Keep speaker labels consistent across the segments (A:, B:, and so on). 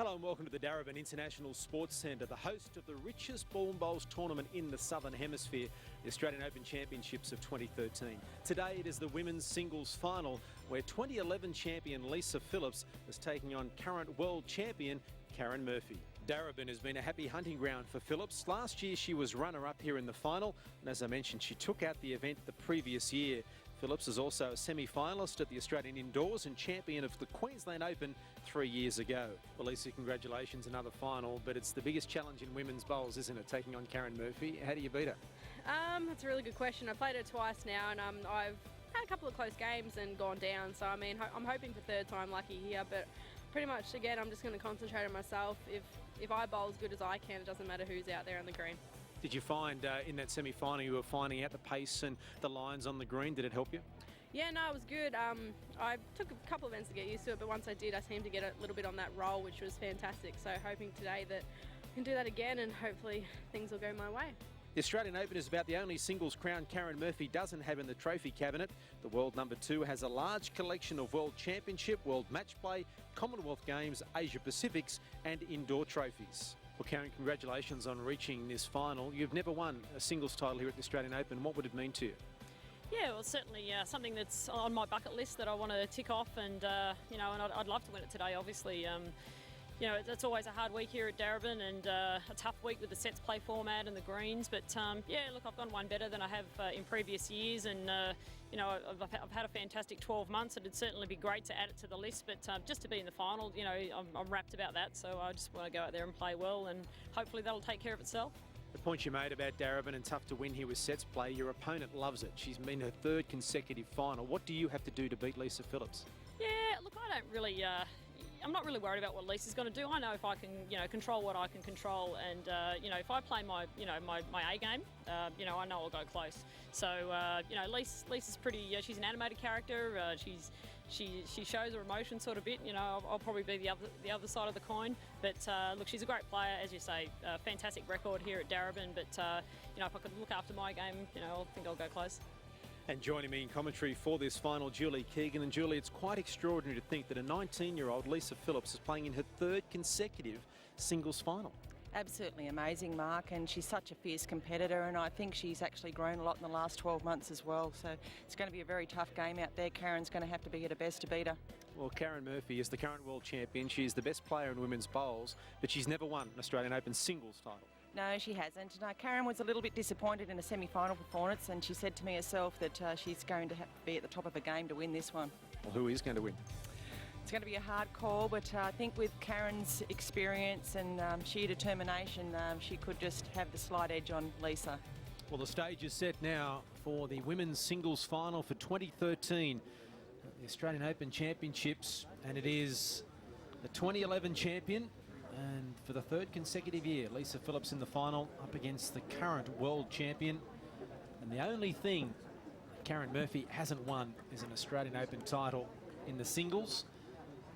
A: Hello and welcome to the Darebin International Sports Centre, the host of the richest ball and bowls tournament in the Southern Hemisphere, the Australian Open Championships of 2013. Today it is the women's singles final where 2011 champion Lisa Phillips is taking on current world champion Karen Murphy. Darebin has been a happy hunting ground for Phillips. Last year she was runner-up here in the final, and as I mentioned, she took out the event the previous year. Phillips is also a semi-finalist at the Australian Indoors and champion of the Queensland Open 3 years ago. Well, Lisa, congratulations, another final, but it's the biggest challenge in women's bowls, isn't it, taking on Karen Murphy? How do you beat her?
B: That's a really good question. I've played her twice now, and I've had a couple of close games and gone down, so I mean, I'm hoping for third time lucky here, but pretty much, again, I'm just going to concentrate on myself. If I bowl as good as I can, it doesn't matter who's out there on the green.
A: Did you find in that semi-final you were finding out the pace and the lines on the green? Did it help you?
B: Yeah, no, it was good. I took a couple of events to get used to it, but once I did, I seemed to get a little bit on that roll, which was fantastic. So hoping today that I can do that again and hopefully things will go my way.
A: The Australian Open is about the only singles crown Karen Murphy doesn't have in the trophy cabinet. The world number 2 has a large collection of World Championship, World Match Play, Commonwealth Games, Asia Pacifics and indoor trophies. Well, Karen, congratulations on reaching this final. You've never won a singles title here at the Australian Open. What would it mean to you?
C: Yeah, well, certainly something that's on my bucket list that I want to tick off, and and I'd love to win it today. Obviously, it's always a hard week here at Darebin and a tough week with the sets play format and the greens. But look, I've gone one better than I have in previous years, and I've had a fantastic 12 months. It'd certainly be great to add it to the list, but just to be in the final, I'm rapt about that. So I just want to go out there and play well, and hopefully that'll take care of itself.
A: The point you made about Darebin and tough to win here with sets play, your opponent loves it. She's been her third consecutive final. What do you have to do to beat Lisa Phillips?
C: Yeah, look, I don't really... I'm not really worried about what Lisa's going to do. I know if I can, control what I can control, and if I play my A game, I know I'll go close. So Lisa's pretty. She's an animated character. She shows her emotion sort of bit. I'll probably be the other side of the coin. But look, she's a great player, as you say. Fantastic record here at Darebin. But if I could look after my game, I think I'll go close.
A: And joining me in commentary for this final, Julie Keegan. And Julie, it's quite extraordinary to think that a 19-year-old Lisa Phillips is playing in her third consecutive singles final.
D: Absolutely amazing, Mark, and she's such a fierce competitor, and I think she's actually grown a lot in the last 12 months as well. So it's going to be a very tough game out there. Karen's going to have to be at her best to beat her. Well,
A: Karen Murphy is the current world champion. She's the best player in women's bowls, but she's never won an Australian Open singles title.
D: No, she hasn't. No, Karen was a little bit disappointed in a semi-final performance, and she said to me herself that she's going to have to be at the top of her game to win this one.
A: Well, who is going to win?
D: It's going to be a hard call, but I think with Karen's experience and sheer determination, she could just have the slight edge on Lisa.
A: Well, the stage is set now for the women's singles final for 2013, the Australian Open Championships, and it is the 2011 champion, and for the third consecutive year, Lisa Phillips in the final up against the current world champion. And the only thing Karen Murphy hasn't won is an Australian Open title in the singles.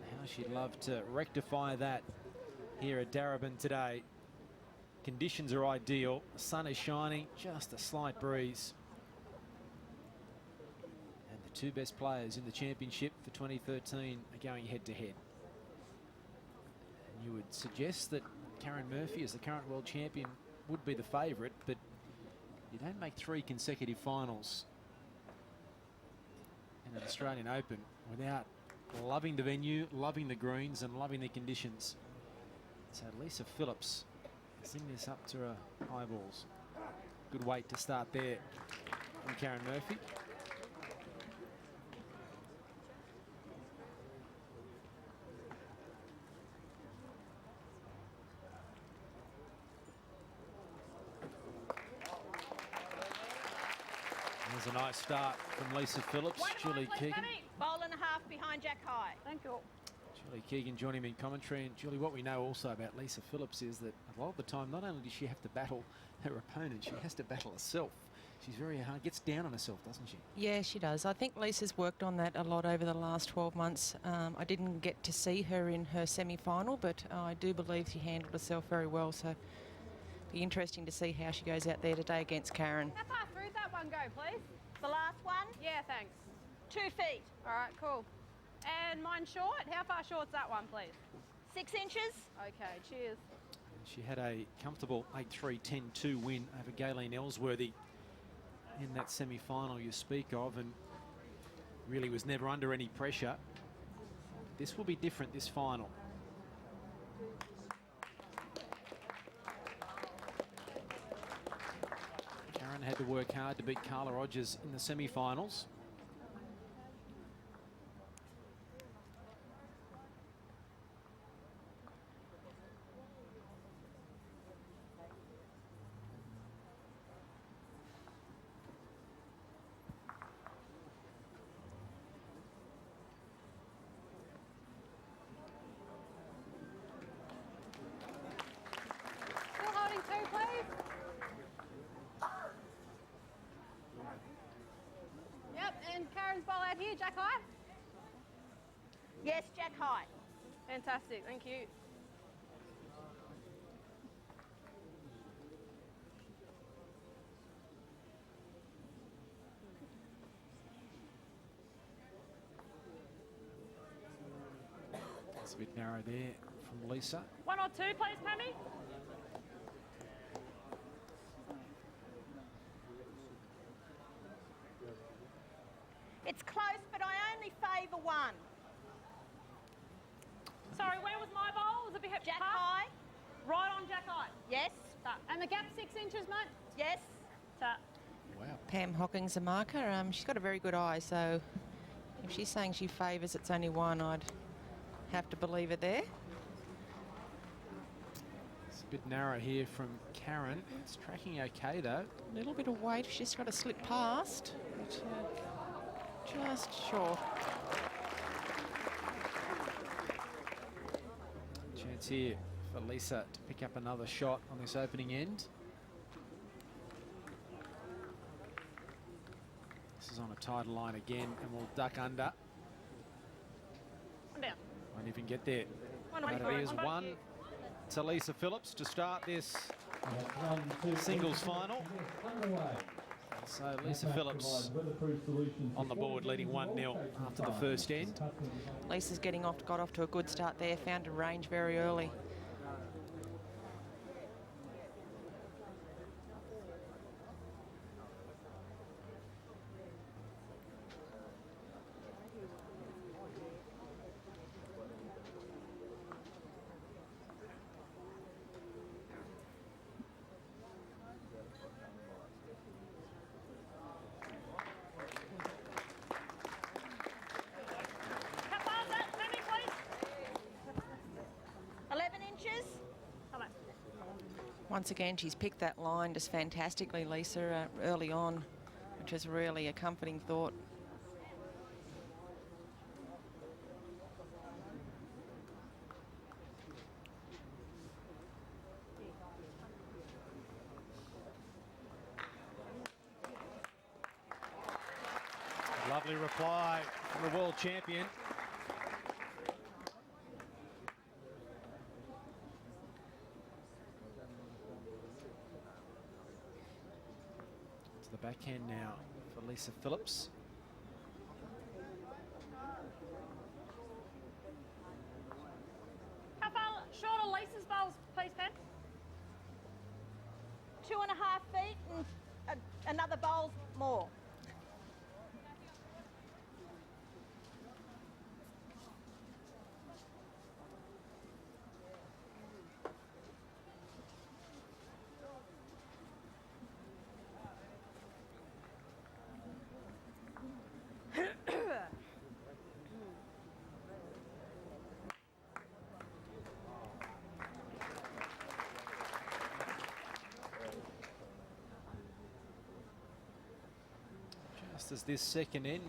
A: How she'd love to rectify that here at Darebin today. Conditions are ideal. The sun is shining, just a slight breeze. And the two best players in the championship for 2013 are going head to head. And you would suggest that Karen Murphy, as the current world champion, would be the favourite, but you don't make 3 consecutive finals in an Australian Open without loving the venue, loving the greens and loving the conditions. So Lisa Phillips is in this up to her eyeballs. Good weight to start there from Karen Murphy. There's a nice start from Lisa Phillips. Julie Keegan.
E: Bowl and a half behind Jack High.
C: Thank you.
A: Julie Keegan joining me in commentary. And Julie, what we know also about Lisa Phillips is that a lot of the time, not only does she have to battle her opponent, she has to battle herself. She's very hard, gets down on herself, doesn't she?
D: Yeah, she does. I think Lisa's worked on that a lot over the last 12 months. I didn't get to see her in her semi-final, but I do believe she handled herself very well. So it'll be interesting to see how she goes out there today against Karen.
E: How far through that one go, please? The last one?
B: Yeah, thanks.
E: 2 feet.
B: All right, cool. And mine short? How far short's that one, please?
E: 6 inches.
B: Okay, cheers.
A: She had a comfortable 8-3, 10-2 win over Gayleen Ellsworthy in that semi-final you speak of, and really was never under any pressure. This will be different, this final. Karen had to work hard to beat Carla Rogers in the semi-finals.
B: Still holding 2, please. Yep, and Karen's ball out here, Jack high.
E: Yes, Jack high.
B: Fantastic, thank you.
A: It's a bit narrow there from Lisa.
C: 1 or 2, please, Pammy.
E: It's close, but I only favour 1.
C: Sorry, where was my bowl? Was it
E: Jack
C: half?
E: high.
C: Right on Jack high.
E: Yes.
C: And the gap 6 inches, mate.
E: Yes.
A: Wow.
D: Pam Hocking's a marker. She's got a very good eye, so if she's saying she favours it's only 1, I'd have to believe it there.
A: It's a bit narrow here from Karen. It's tracking okay though.
D: A little bit of weight. She's just got to slip past. But, just short.
A: Chance here for Lisa to pick up another shot on this opening end. This is on a tighter line again, and we'll duck under.
C: One down.
A: Won't even get there.
C: One
A: But it is 1 to Lisa Phillips to start this singles final. So Lisa Phillips on the board, leading 1-0 after the first end.
D: Lisa's got off to a good start there. Found a range very early.
C: How far is that, Pammy, please?
E: 11 inches.
C: Hello.
D: Once again, she's picked that line just fantastically, Lisa, early on, which is really a comforting thought.
A: Lovely reply from the world champion. To the backhand now for Lisa Phillips.
C: How far short are Lisa's bowls, please, Pam?
E: 2.5 feet and another bowl more.
A: Just as this second end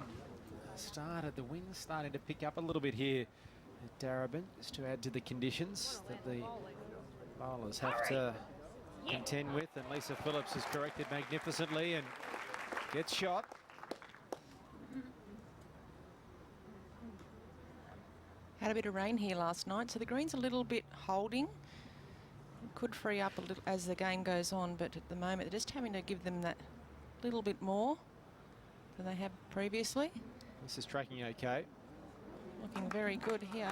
A: started, the wind's starting to pick up a little bit here at Darebin, just to add to the conditions that the bowlers have to contend with. And Lisa Phillips is corrected magnificently and gets shot.
D: Had a bit of rain here last night, so the green's a little bit holding. Could free up a little as the game goes on, but at the moment they're just having to give them that little bit more than they have previously.
A: This is tracking okay.
D: Looking very good here.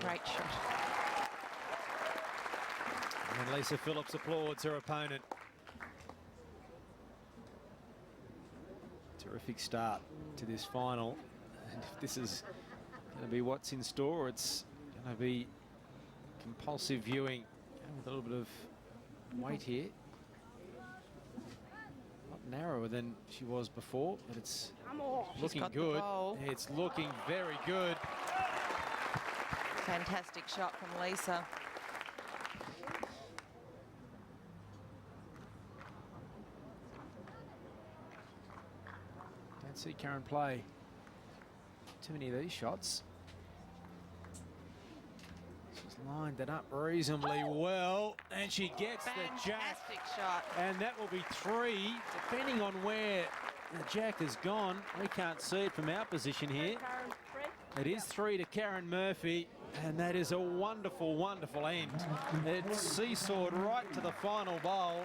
D: Great shot.
A: And Lisa Phillips applauds her opponent. Terrific start to this final. And if this is going to be what's in store, it's going to be compulsive viewing with a little bit of weight here. Not narrower than she was before, but it's looking good. It's looking very good.
D: Fantastic shot from Lisa.
A: Don't see Karen play too many of these shots. She's lined it up reasonably well, and she gets the jack.
D: Fantastic shot.
A: And that will be 3, depending on where the jack has gone. We can't see it from our position here. It is 3 to Karen Murphy, and that is a wonderful, wonderful end. It seesawed right to the final bowl,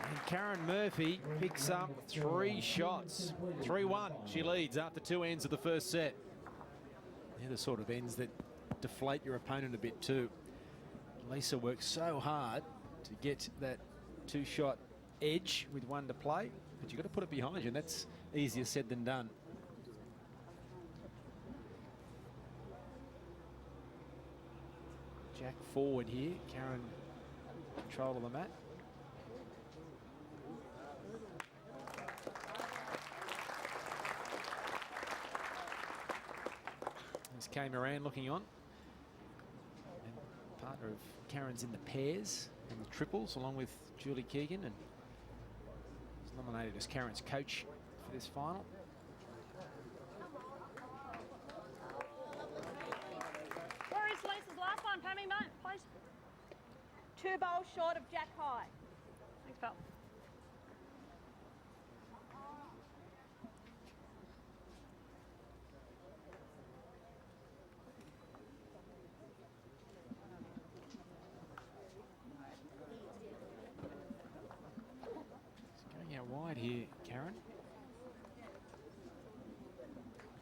A: and Karen Murphy picks up 3 shots. 3-1, she leads after 2 ends of the first set. They're the sort of ends that deflate your opponent a bit too. Lisa works so hard to get that 2-shot edge with 1 to play, but you've got to put it behind you, and that's easier said than done. Jack forward here, Karen control of the mat. There's Kay Moran looking on. And partner of Karen's in the pairs and the triples, along with Julie Keegan, and is nominated as Karen's coach for this final.
C: Where is Lisa's last one? Pammy, mate, please.
E: 2 bowls short of Jack High.
C: Thanks, pal.
A: Going out wide here, Karen.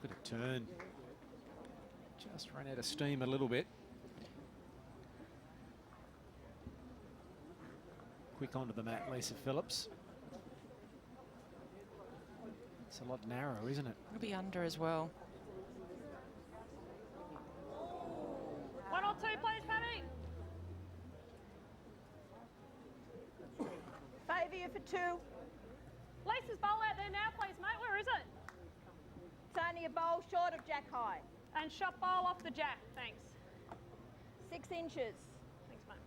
A: Look at a turn. Just ran out of steam a little bit. Quick onto the mat, Lisa Phillips. It's a lot narrow, isn't it?
D: It'll be under as well.
C: 1 or 2, please, Pammy.
E: Favour you for 2.
C: Lisa's bowl out there now, please, mate. Where is it?
E: It's only a bowl short of Jack High.
C: And shot bowl off the jack. Thanks.
E: 6 inches.
C: Thanks, mate.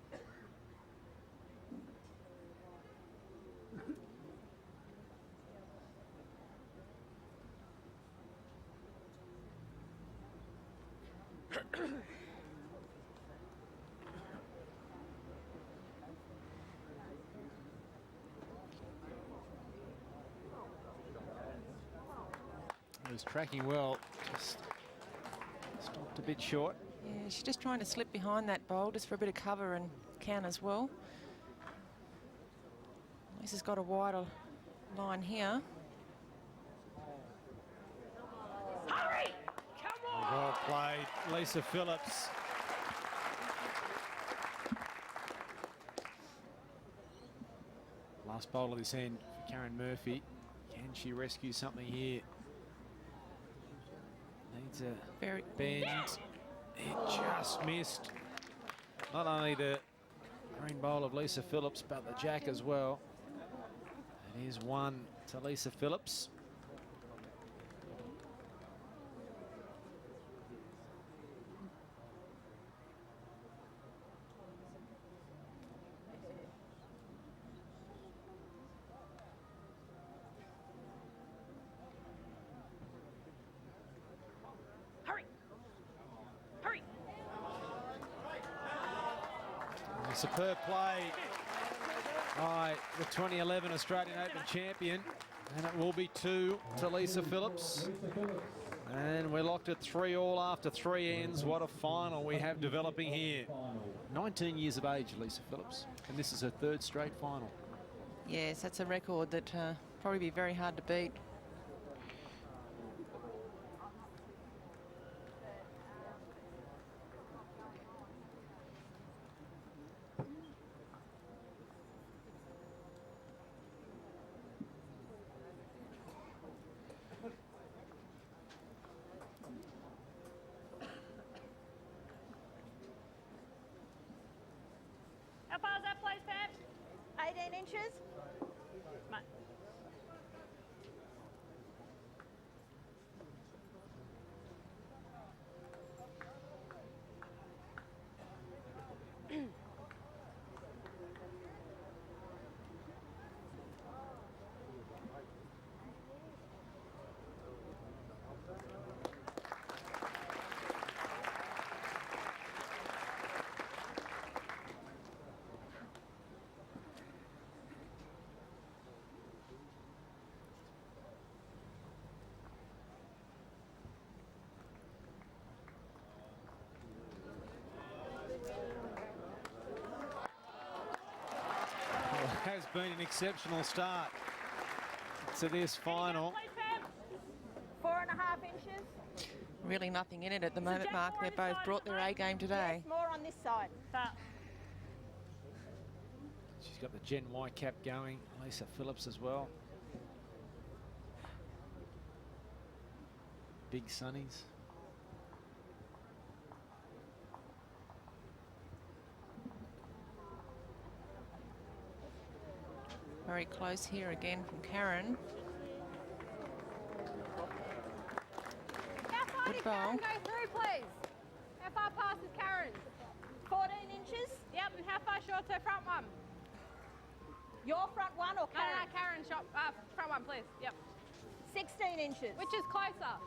A: It was tracking well, just stopped a bit short.
D: Yeah, she's just trying to slip behind that bowl just for a bit of cover and can as well. Lisa's got a wider line here.
C: Hurry! Come on!
A: Well played, Lisa Phillips. Last bowl of this end for Karen Murphy. Can she rescue something here? Needs a
D: Very
A: bend. It just missed. Not only the green bowl of Lisa Phillips, but the jack as well. It is 1 to Lisa Phillips. Superb play by the 2011 Australian Open champion, and it will be 2 to Lisa Phillips. And we're locked at 3-all after 3 ends. What a final we have developing here. 19 years of age, Lisa Phillips, and this is her 3rd straight final.
D: Yes, that's a record that probably be very hard to beat.
E: inches.
C: Mate.
A: Has been an exceptional start to this final.
E: 4.5 inches.
D: Really nothing in it at the moment, Mark. They've both brought their A game today.
E: Yes, more on this side.
A: She's got the Gen Y cap going. Lisa Phillips as well. Big sunnies.
D: Very close here again from Karen.
E: How far
D: Good
E: did
D: ball.
E: Karen go through, please? How far past is Karen's? 14 inches?
B: Yep, and how far short's her front one?
E: Your front one or
B: No,
E: Karen?
B: Karen's front one, please. Yep.
E: 16 inches.
B: Which is closer?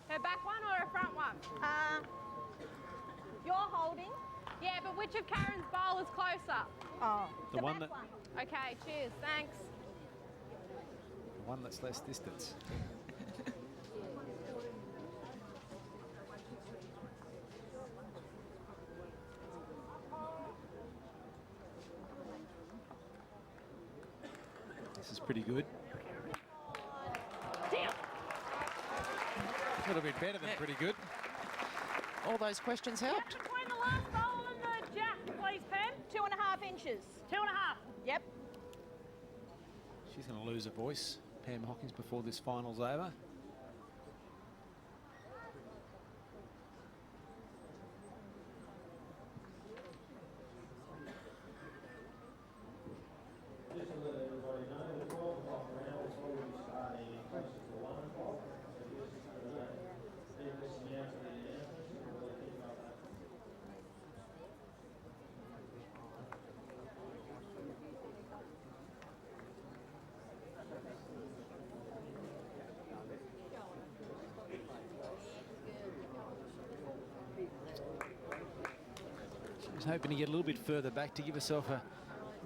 B: Her back one or her front one?
E: You're holding.
B: Yeah, but which of Karen's bowl is closer?
E: Oh,
A: The one
E: back
A: that-
E: one.
B: Okay, cheers, thanks.
A: The one that's less distance. This is pretty good.
B: Damn.
A: A little bit better than pretty good.
D: All those questions helped.
B: Between the last bowl and the jack, please, Pam.
E: 2.5 inches.
B: 2.5.
E: Yep.
A: She's going to lose her voice, Pam Hawkins, before this final's over. She's hoping to get a little bit further back to give herself a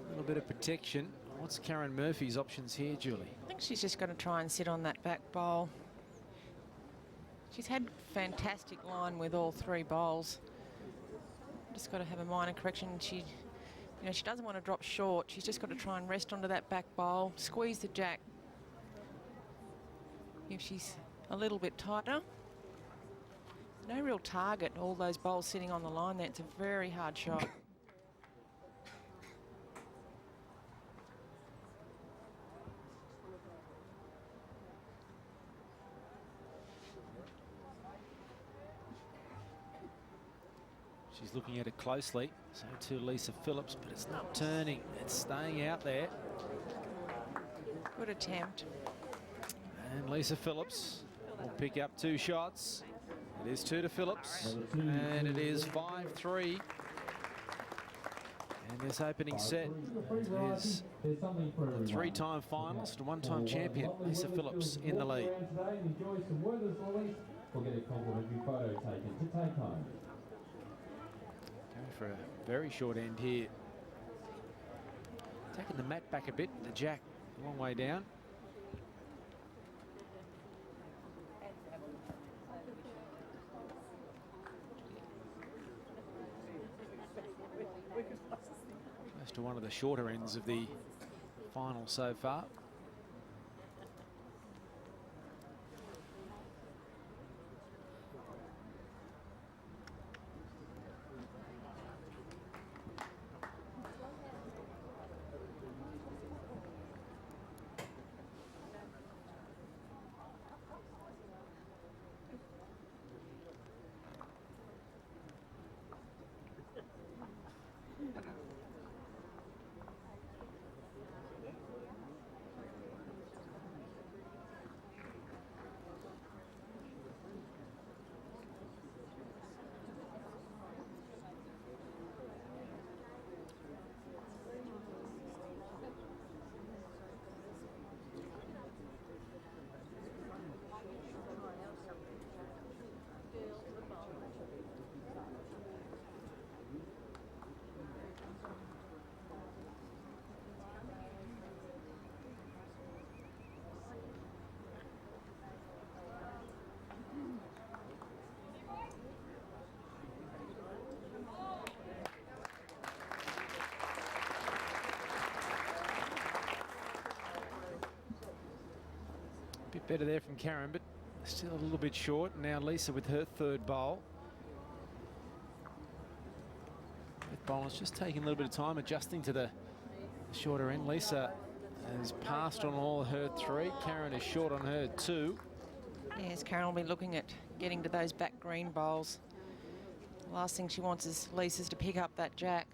A: little bit of protection. What's Karen Murphy's options here, Julie?
D: I think she's just going to try and sit on that back bowl. She's had fantastic line with all three bowls. Just got to have a minor correction. She doesn't want to drop short. She's just got to try and rest onto that back bowl, squeeze the jack. If she's a little bit tighter. No real target, all those bowls sitting on the line there. It's a very hard shot.
A: She's looking at it closely. So too Lisa Phillips, but it's not turning. It's staying out there.
D: Good attempt.
A: And Lisa Phillips will pick up 2 shots. It is 2 to Phillips, and it is 5-3. And this opening set is the 3-time finalist and 1-time champion, Lisa Phillips, in the lead.
F: Enjoy some Werther's lollies. We'll get a complimentary photo taken to take home.
A: Going for a very short end here. Taking the mat back a bit, the jack a long way down. Close to one of the shorter ends of the final so far. Better there from Karen, but still a little bit short. Now Lisa with her third bowl. Both bowlers just taking a little bit of time adjusting to the shorter end. Lisa has passed on all her 3. Karen is short on her 2.
D: Yes, Karen will be looking at getting to those back green bowls. The last thing she wants is Lisa's to pick up that jack.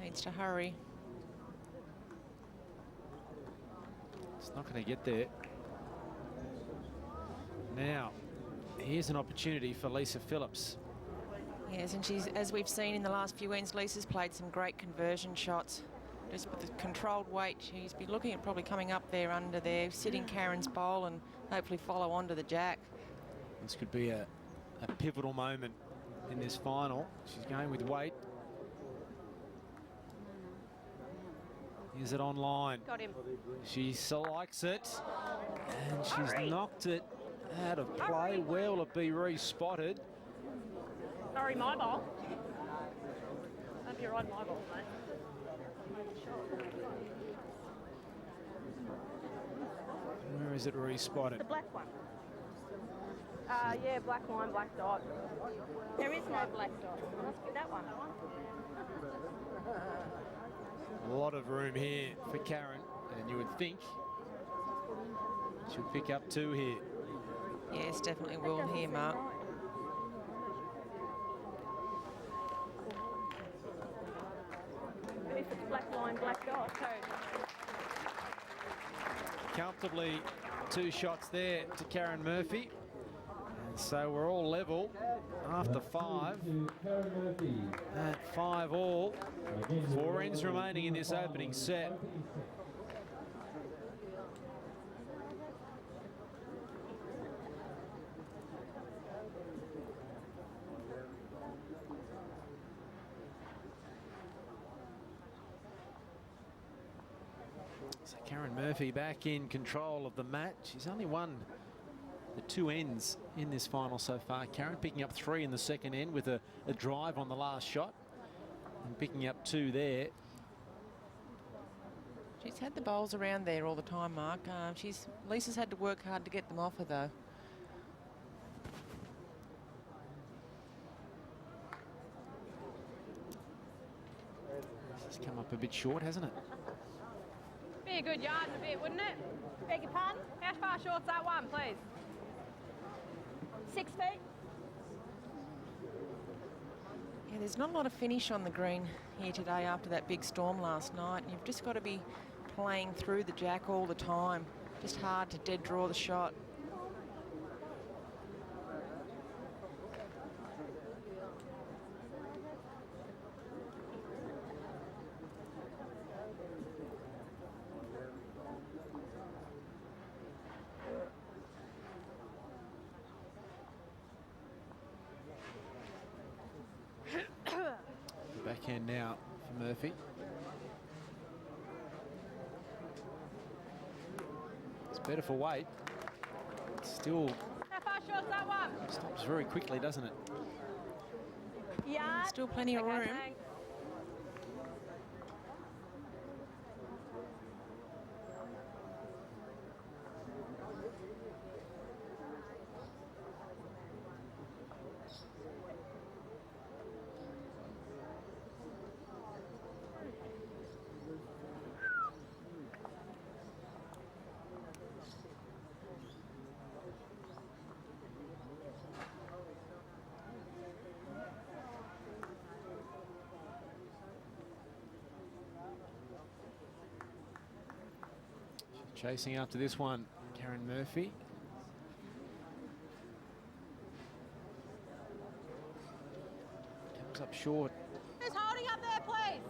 D: Needs to hurry.
A: It's not going to get there. Now, here's an opportunity for Lisa Phillips.
D: Yes, and she's, as we've seen in the last few ends, Lisa's played some great conversion shots. Just with the controlled weight, she's been looking at probably coming up there under there, sitting Karen's bowl and hopefully follow on to the jack.
A: This could be a pivotal moment in this final. She's going with weight. Is it online?
B: Got him.
A: She likes it, and she's knocked it out of play. Where will it be re-spotted?
C: Sorry, my ball. Hope you're on my ball, mate.
A: Where is it re-spotted?
B: The black one. Yeah, black line, black dot. There is no black dot. It must be that one.
A: A lot of room here for Karen, and you would think she'll pick up 2 here.
D: Yes, definitely will here, Mark.
B: If it's black line, black dot.
A: Comfortably 2 shots there to Karen Murphy. And so we're all level after 5. At 5 all. 4 ends remaining in this opening set. So Karen Murphy back in control of the match. She's only won the 2 ends in this final so far. Karen picking up 3 in the second end with a drive on the last shot. And picking up 2 there.
D: She's had the bowls around there all the time, Mark. Lisa's had to work hard to get them off her, though.
A: It's come up a bit short, hasn't it?
B: Be a good yard in a bit, wouldn't it? Beg your pardon? How far short's that one, please? 6 feet?
D: Yeah, there's not a lot of finish on the green here today after that big storm last night. You've just got to be playing through the jack all the time. Just hard to dead draw the shot.
A: Backhand now for Murphy. It's better for weight. Still
B: How far short's that one?
A: stops very quickly, doesn't it?
B: Yard.
D: Still plenty of room.
B: Thanks.
A: Chasing after this one, Karen Murphy. Comes up short.
E: Who's holding up there, please?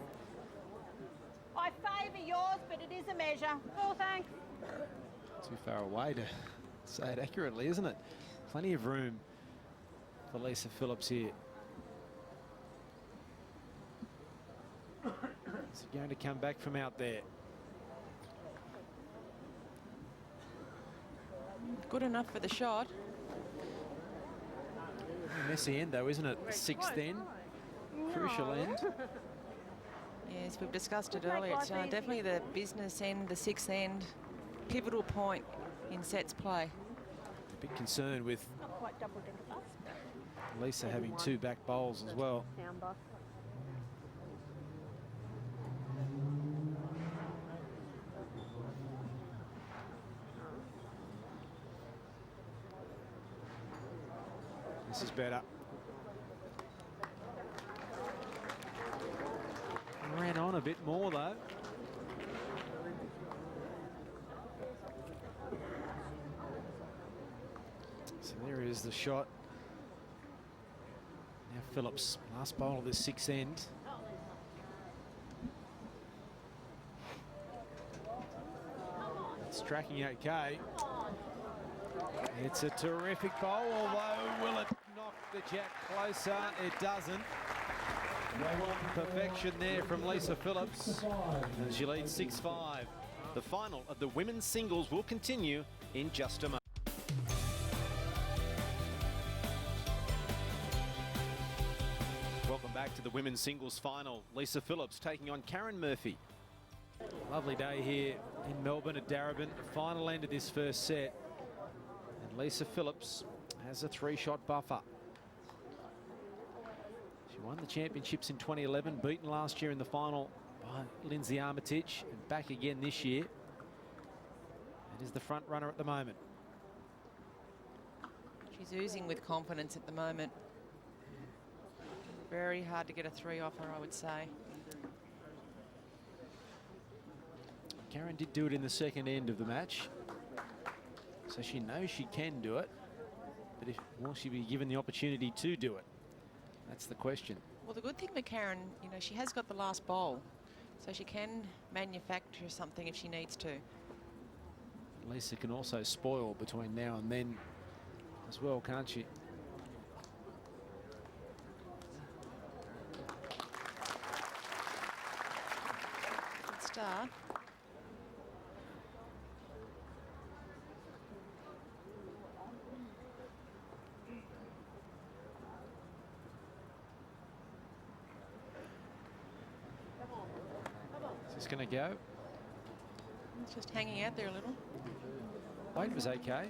E: I favour yours, but it is a measure.
B: Oh, thanks.
A: Too far away to say it accurately, isn't it? Plenty of room for Lisa Phillips here. Is he going to come back from out there?
D: Good enough for the shot.
A: Messy end though, isn't it? 6th end. Crucial end.
D: Yes, we've discussed it earlier. It's definitely the business end, the sixth end, pivotal point in sets play.
A: A bit concerned with
E: Not quite double decker bus.
A: Lisa having two back bowls as well.
E: Down bus.
A: This is better. Ran on a bit more though. So there is the shot. Now Phillips, last bowl of the sixth end. It's tracking okay. It's a terrific bowl, although will it knock the jack closer? It doesn't. Perfection there from Lisa Phillips, and she leads 6-5. The final of the women's singles will continue in just a moment. Welcome back to the women's singles final. Lisa Phillips taking on Karen Murphy. Lovely day here in Melbourne at Darebin. The final end of this first set. And Lisa Phillips has a three-shot buffer. She won the championships in 2011, beaten last year in the final by Lindsay Armitage, and back again this year. And is the front runner at the moment.
D: She's oozing with confidence at the moment. Very hard to get a three off her, I would say.
A: Karen did do it in the second end of the match, so she knows she can do it, but will she be given the opportunity to do it? That's the question.
D: Well, the good thing with Karen, you know, she has got the last bowl, so she can manufacture something if she needs to.
A: Lisa can also spoil between now and then as well, can't she?
D: Good start.
A: Is this going to go?
D: It's just hanging out there a little.
A: Weight was okay.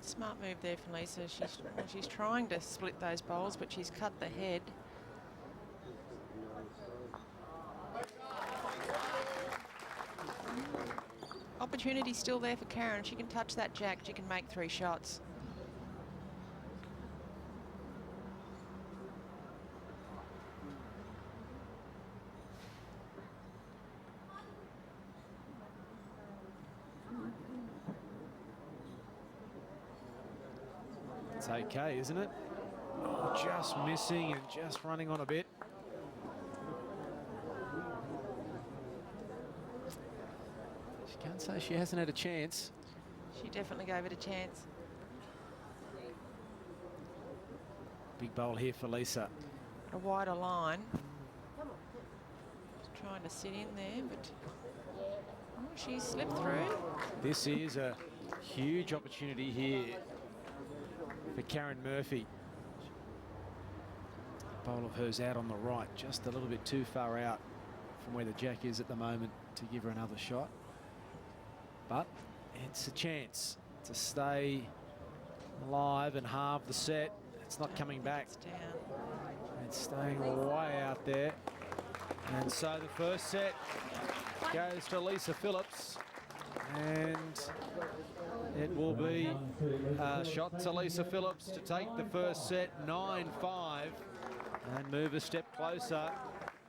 D: Smart move there from Lisa. She's trying to split those bowls, but she's cut the head. Opportunity still there for Karen. She can touch that jack. She can make three shots.
A: It's okay, isn't it? Oh, just missing and just running on a bit. She can't say she hasn't had a chance.
D: She definitely gave it a chance.
A: Big bowl here for Lisa.
D: A wider line. Just trying to sit in there, but oh, she slipped through.
A: This is a huge opportunity here for Karen Murphy. Bowl of hers out on the right, just a little bit too far out from where the jack is at the moment to give her another shot. But it's a chance to stay alive and halve the set. It's not coming back.
D: It's down.
A: It's staying way out there. And so the first set goes to Lisa Phillips. And it will be a shot to Lisa Phillips to take the first set 9-5 and move a step closer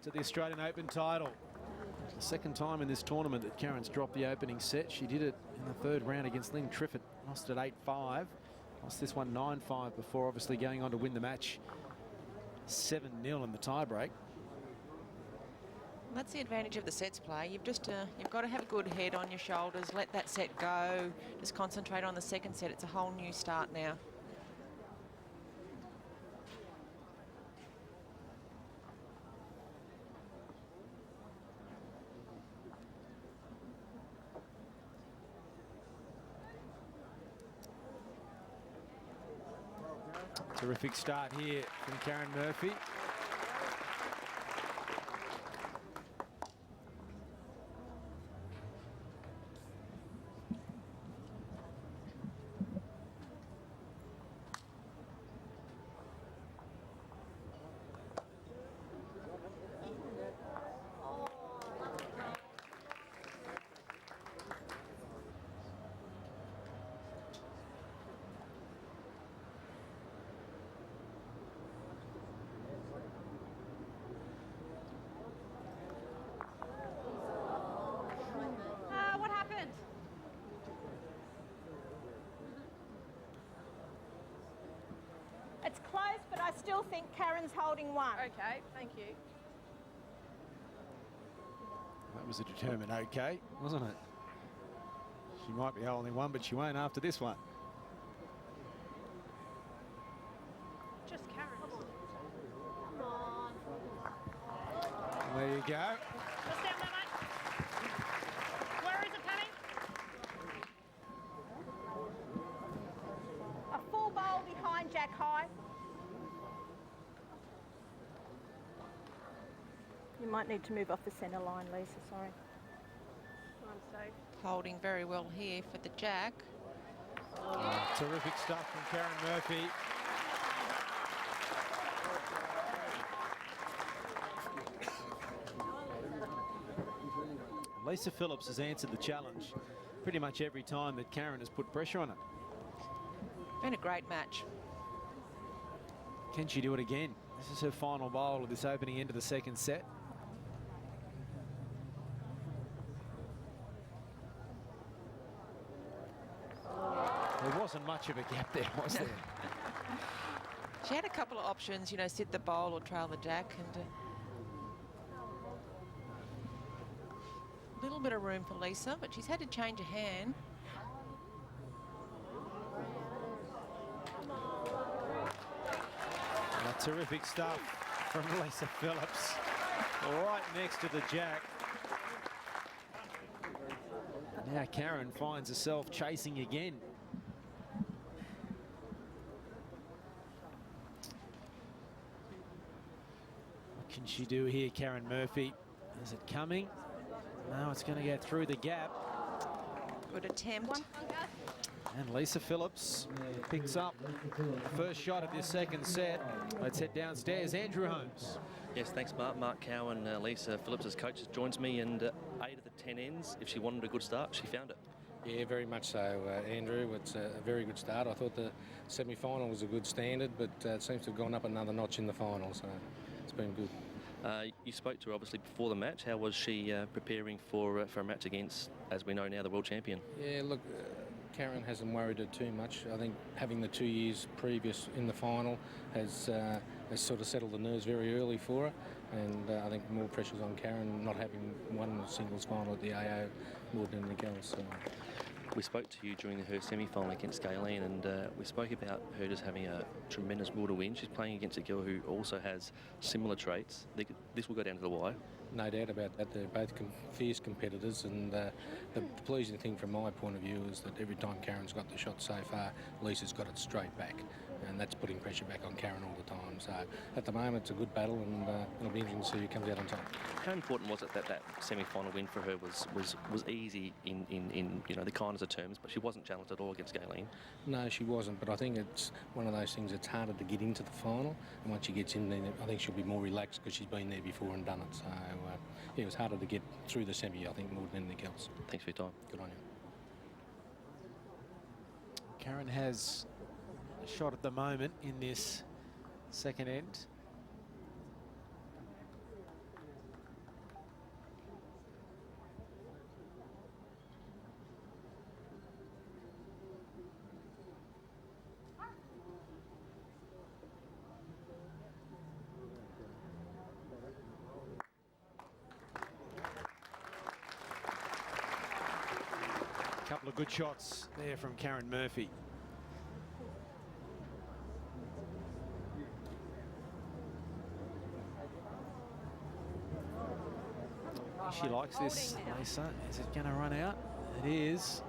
A: to the Australian Open title. It's the second time in this tournament that Karen's dropped the opening set. She did it in the third round against Lynn Triffett, lost at 8-5. Lost this one 9-5 before obviously going on to win the match 7-0 in the tiebreak.
D: That's the advantage of the sets play. You've got to have a good head on your shoulders, let that set go, just concentrate on the second set. It's a whole new start now.
A: Terrific start here from Karen Murphy.
E: What happened? It's close, but I still think Karen's holding one.
B: Okay, thank you.
A: That was a determined okay, wasn't it? She might be holding one, but she won't after this one.
B: Just Karen.
E: Come on.
A: There you go.
B: Just down there, mate. Where is it, Penny?
E: A full bowl behind Jack High. You might need to move off the centre line, Lisa, sorry.
B: I'm safe.
D: Holding very well here for the jack.
A: Terrific stuff from Karen Murphy. Lisa Phillips has answered the challenge pretty much every time that Karen has put pressure on her.
D: Been a great match.
A: Can she do it again? This is her final bowl of this opening end of the second set. There wasn't much of a gap there, was there?
D: She had a couple of options, sit the bowl or trail the jack, and a little bit of room for Lisa, but she's had to change a hand.
A: Terrific stuff from Lisa Phillips. Right next to the jack. Now Karen finds herself chasing again. What can she do here, Karen Murphy? Is it coming? No, it's going to get through the gap.
D: Good attempt.
A: And Lisa Phillips picks up the first shot of this second set. Let's head downstairs. Andrew Holmes.
G: Yes, thanks, Mark. Mark Cowan, Lisa Phillips' coach, joins me, and 8 of the 10 ends. If she wanted a good start, she found it.
H: Yeah, very much so, Andrew. It's a very good start. I thought the semi-final was a good standard, but it seems to have gone up another notch in the final, so it's been good.
G: You spoke to her obviously before the match. How was she preparing for a match against, as we know now, the world champion?
H: Yeah, look, Karen hasn't worried her too much. I think having the 2 years previous in the final has sort of settled the nerves very early for her, and I think more pressure's on Karen not having won the singles final at the AO more than anything else. So.
G: We spoke to you during her semi-final against Galen, and we spoke about her just having a tremendous will to win. She's playing against a girl who also has similar traits. This will go down to the wire.
H: No doubt about that. They're both fierce competitors, and the pleasing thing from my point of view is that every time Karen's got the shot so far, Lisa's got it straight back, and that's putting pressure back on Karen all the time. So at the moment it's a good battle, and it'll be interesting to see who comes out on top.
G: How important was it that semi-final win for her was easy in the kindness of terms, but she wasn't challenged at all against Galen?
H: No, she wasn't, but I think it's one of those things. It's harder to get into the final, and once she gets in there, I think she'll be more relaxed because she's been there before and done it. So yeah, it was harder to get through the semi, I think, more than anything else.
G: Thanks for your time.
H: Good on you.
A: Karen has a shot at the moment in this second end. couple of good shots there from Karen Murphy. She likes this, Lisa. Is it going to run out? It is.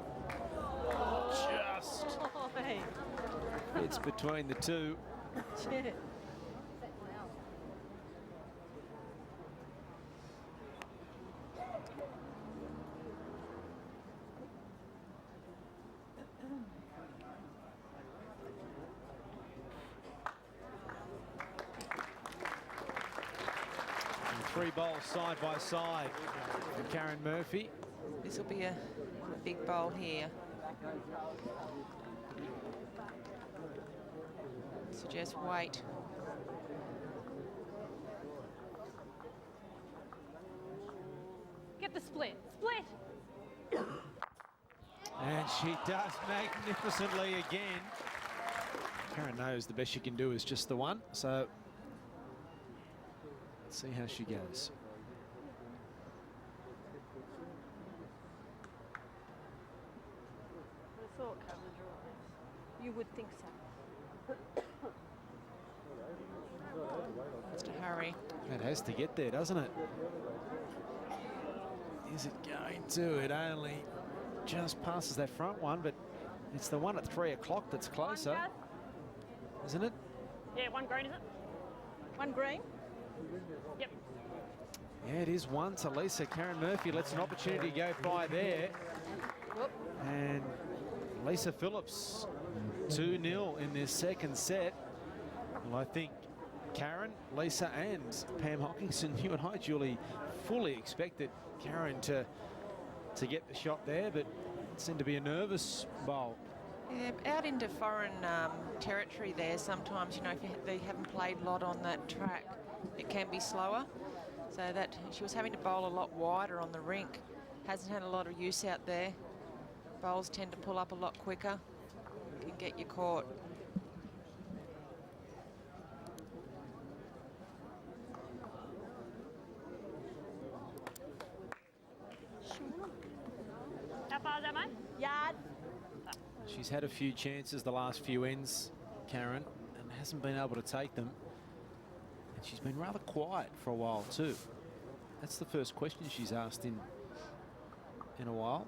A: Just. It's between the two. Three bowls side by side for Karen Murphy.
D: This will be a big bowl here. So just wait.
E: Get the split. Split!
A: And she does magnificently again. Karen knows the best she can do is just the one, so let's see how she goes.
E: I thought coverage rise. You would think so.
D: Has to hurry.
A: It has to get there, doesn't it? Is it going to? It only just passes that front one, but it's the one at 3 o'clock that's closer, isn't it?
C: Yeah, 1 green, is it?
E: 1 green?
C: Yep.
A: Yeah, it is 1 to Lisa. Karen Murphy lets an opportunity go by there.
E: Whoop.
A: And Lisa Phillips 2-0 in this second set. Well, I think Karen, Lisa and Pam Hockinson, you and I, Julie, fully expected Karen to get the shot there, but it seemed to be a nervous bowl.
D: Yeah, out into foreign territory there sometimes, you know, if they haven't played a lot on that track, it can be slower. So that she was having to bowl a lot wider on the rink. Hasn't had a lot of use out there. Bowls tend to pull up a lot quicker. Can get you caught.
C: How far is that, mate?
E: Yard.
A: She's had a few chances the last few ends, Karen, and hasn't been able to take them. And she's been rather quiet for a while too. That's the first question she's asked in a while.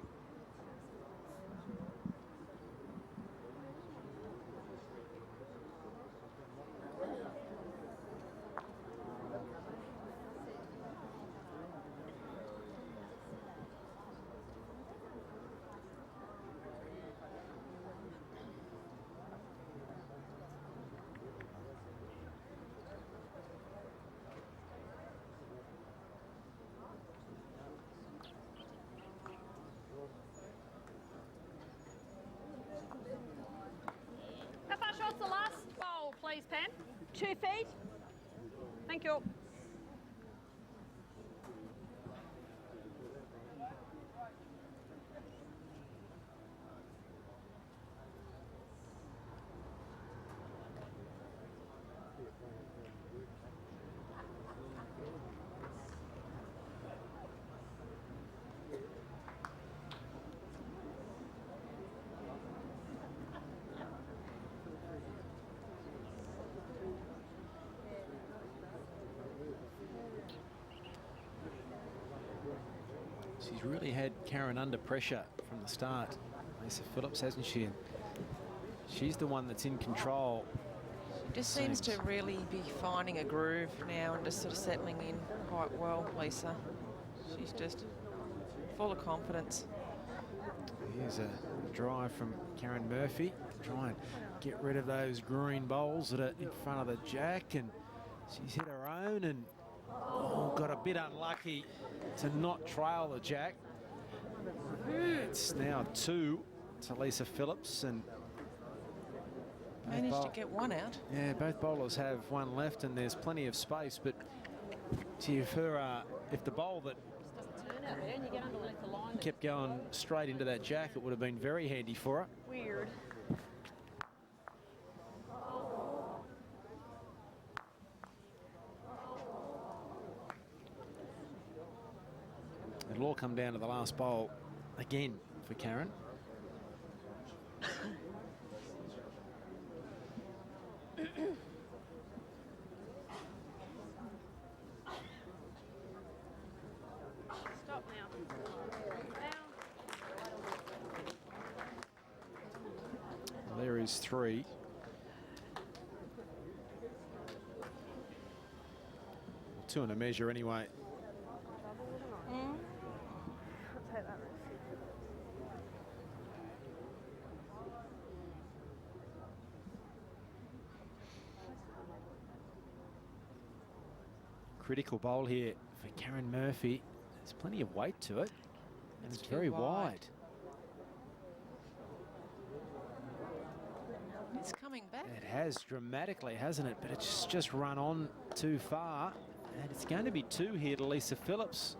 C: How far shot's the last bowl, please, Pam?
E: 2 feet.
C: Thank you.
A: She's really had Karen under pressure from the start. Lisa Phillips, hasn't she? And she's the one that's in control.
D: Just seems to really be finding a groove now and just sort of settling in quite well, Lisa. She's just full of confidence.
A: Here's a drive from Karen Murphy. Try and get rid of those green bowls that are in front of the jack, and she's hit her own and got a bit unlucky to not trail the jack. It's now 2 to Lisa Phillips, and
D: managed to get one out.
A: Yeah, both bowlers have one left, and there's plenty of space. But gee, if the bowl that kept going straight into that jack, it would have been very handy for her.
E: Weird.
A: It'll all come down to the last bowl again for Karen. Series 3. Two and a measure anyway. Critical bowl here for Karen Murphy. There's plenty of weight to it, and it's very wide.
D: It's coming back.
A: It has dramatically, hasn't it? But it's just run on too far, and it's going to be 2 here to Lisa Phillips.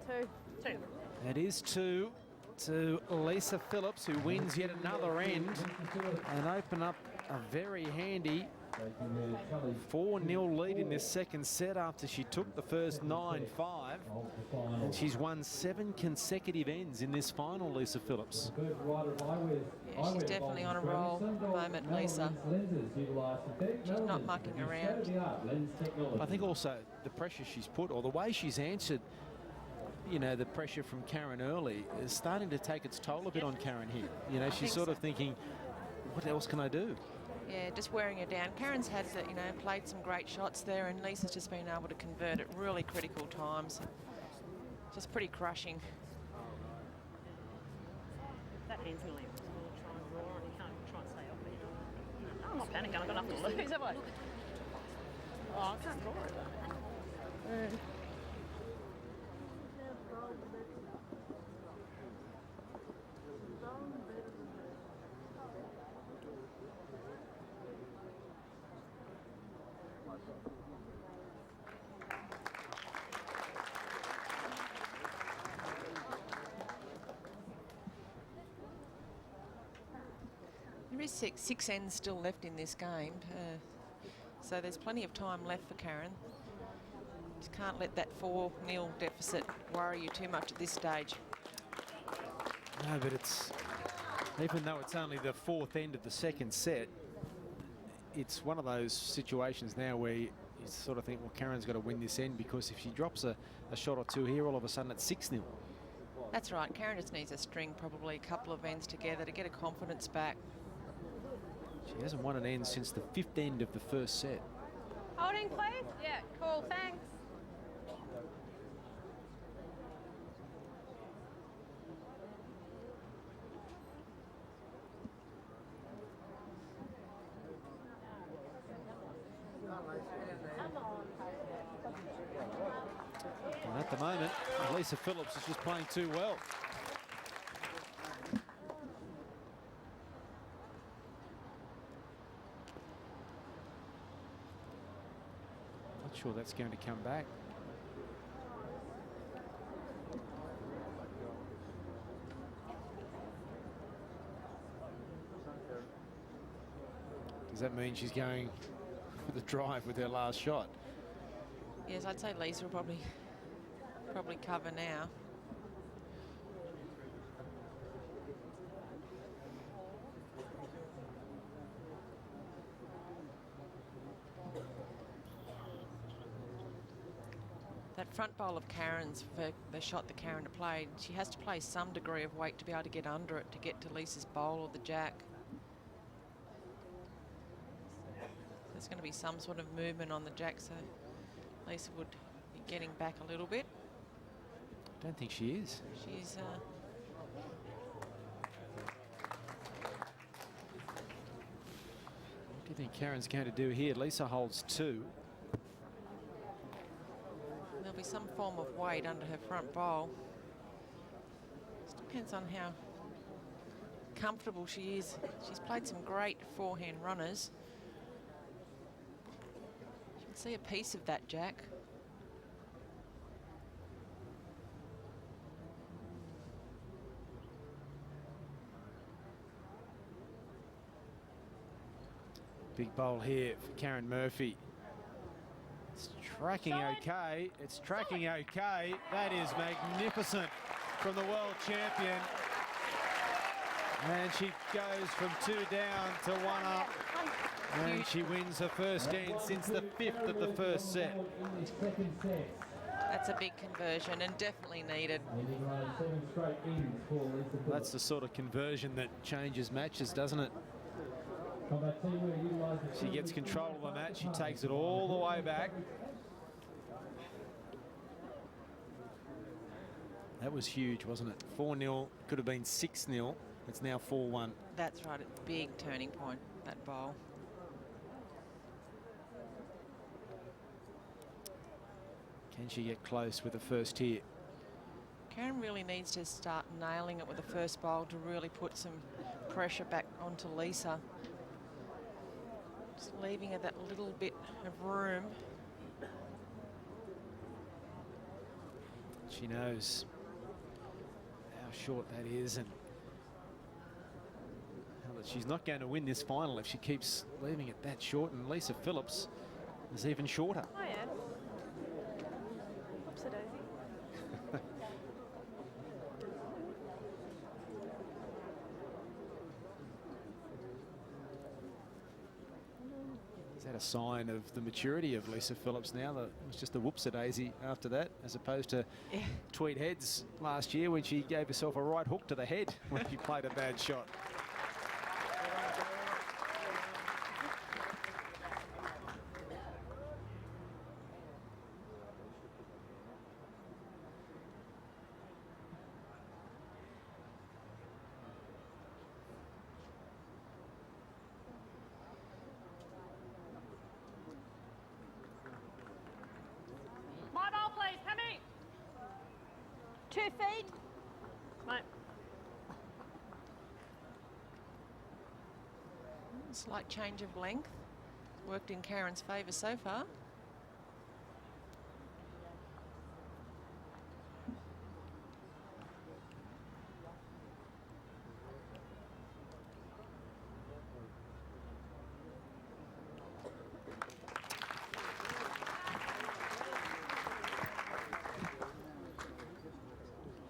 B: Two.
A: It is 2 to Lisa Phillips, who wins yet another end and open up a very handy 4-0 lead in this second set after she took the first 9-5. And she's won 7 consecutive ends in this final, Lisa Phillips.
D: Yeah, she's definitely on a roll at the moment, Lisa. She's not mucking around.
A: I think also the pressure she's put, or the way she's answered, you know, the pressure from Karen early is starting to take its toll a bit on Karen here. You know, she's sort of thinking, what else can I do?
D: Yeah, just wearing her down. Karen's had, you know, played some great shots there, and Lisa's just been able to convert at really critical times. Just pretty crushing.
C: That hand's nearly try and roar, and you can't try and stay off it. I'm not panicking, I've got nothing to lose, have I? Oh, I can't roar it.
D: There is six ends still left in this game, so there's plenty of time left for Karen. Just can't let that 4-0 deficit worry you too much at this stage.
A: No, but it's, even though it's only the 4th end of the second set, it's one of those situations now where you sort of think, well, Karen's got to win this end, because if she drops a shot or two here, all of a sudden it's 6-0.
D: That's right. Karen just needs a string, probably a couple of ends together to get her confidence back.
A: She hasn't won an end since the 5th end of the first set.
B: Holding, please? Yeah, cool, thanks.
A: And at the moment, Lisa Phillips is just playing too well. Not sure that's going to come back. Does that mean she's going for the drive with her last shot?
D: Yes, I'd say Lisa will probably cover now. That front bowl of Karen's, for the shot that Karen played, she has to play some degree of weight to be able to get under it to get to Lisa's bowl or the jack. There's going to be some sort of movement on the jack, so Lisa would be getting back a little bit.
A: I don't think she is.
D: She's
A: What do you think Karen's going to do here? Lisa holds 2.
D: There'll be some form of weight under her front bowl. Just depends on how comfortable she is. She's played some great forehand runners. You can see a piece of that jack.
A: Big bowl here for Karen Murphy. It's tracking okay. It's tracking okay. That is magnificent from the world champion. And she goes from 2 down to 1 up. And she wins her first end since the 5th of the first set.
D: That's a big conversion and definitely needed.
A: That's the sort of conversion that changes matches, doesn't it? She gets control of the match. She takes it all the way back. That was huge, wasn't it? 4-0, could have been 6-0. It's now 4-1.
D: That's right, a big turning point, that bowl.
A: Can she get close with the first hit?
D: Karen really needs to start nailing it with the first bowl to really put some pressure back onto Lisa. Just leaving her that little bit of room.
A: She knows how short that is and how that she's not going to win this final if she keeps leaving it that short, and Lisa Phillips is even shorter.
B: Oh, yeah. Whoopsie daisy.
A: Is that a sign of the maturity of Lisa Phillips now? That it was just a whoopsie-daisy after that, as opposed to Tweed Heads last year when she gave herself a right hook to the head when she played a bad shot.
C: My ball, please, Pammy.
E: 2 feet.
C: Mate.
D: Slight change of length. Worked in Karen's favour so far.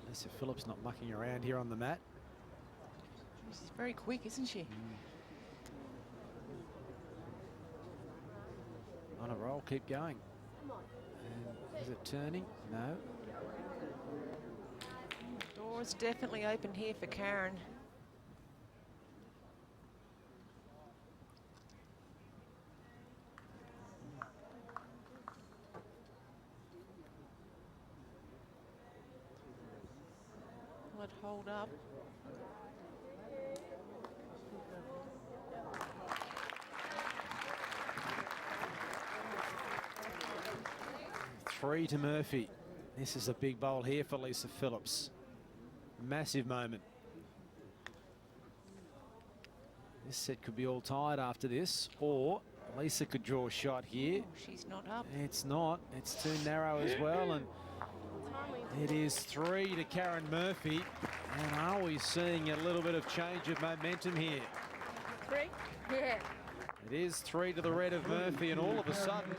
A: Lisa Phillips not mucking around here on the mat.
D: She's very quick, isn't she?
A: On a roll, keep going. And is it turning? No.
D: Door's definitely open here for Karen. Will it hold up?
A: Three to Murphy. This is a big bowl here for Lisa Phillips. Massive moment. This set could be all tied after this, or Lisa could draw a shot here.
D: Oh, she's not up.
A: It's not. It's too narrow as well, and it is 3 to Karen Murphy. And are we seeing a little bit of change of momentum here?
B: 3? Yeah.
A: It is 3 to the red of Murphy, and all of a sudden,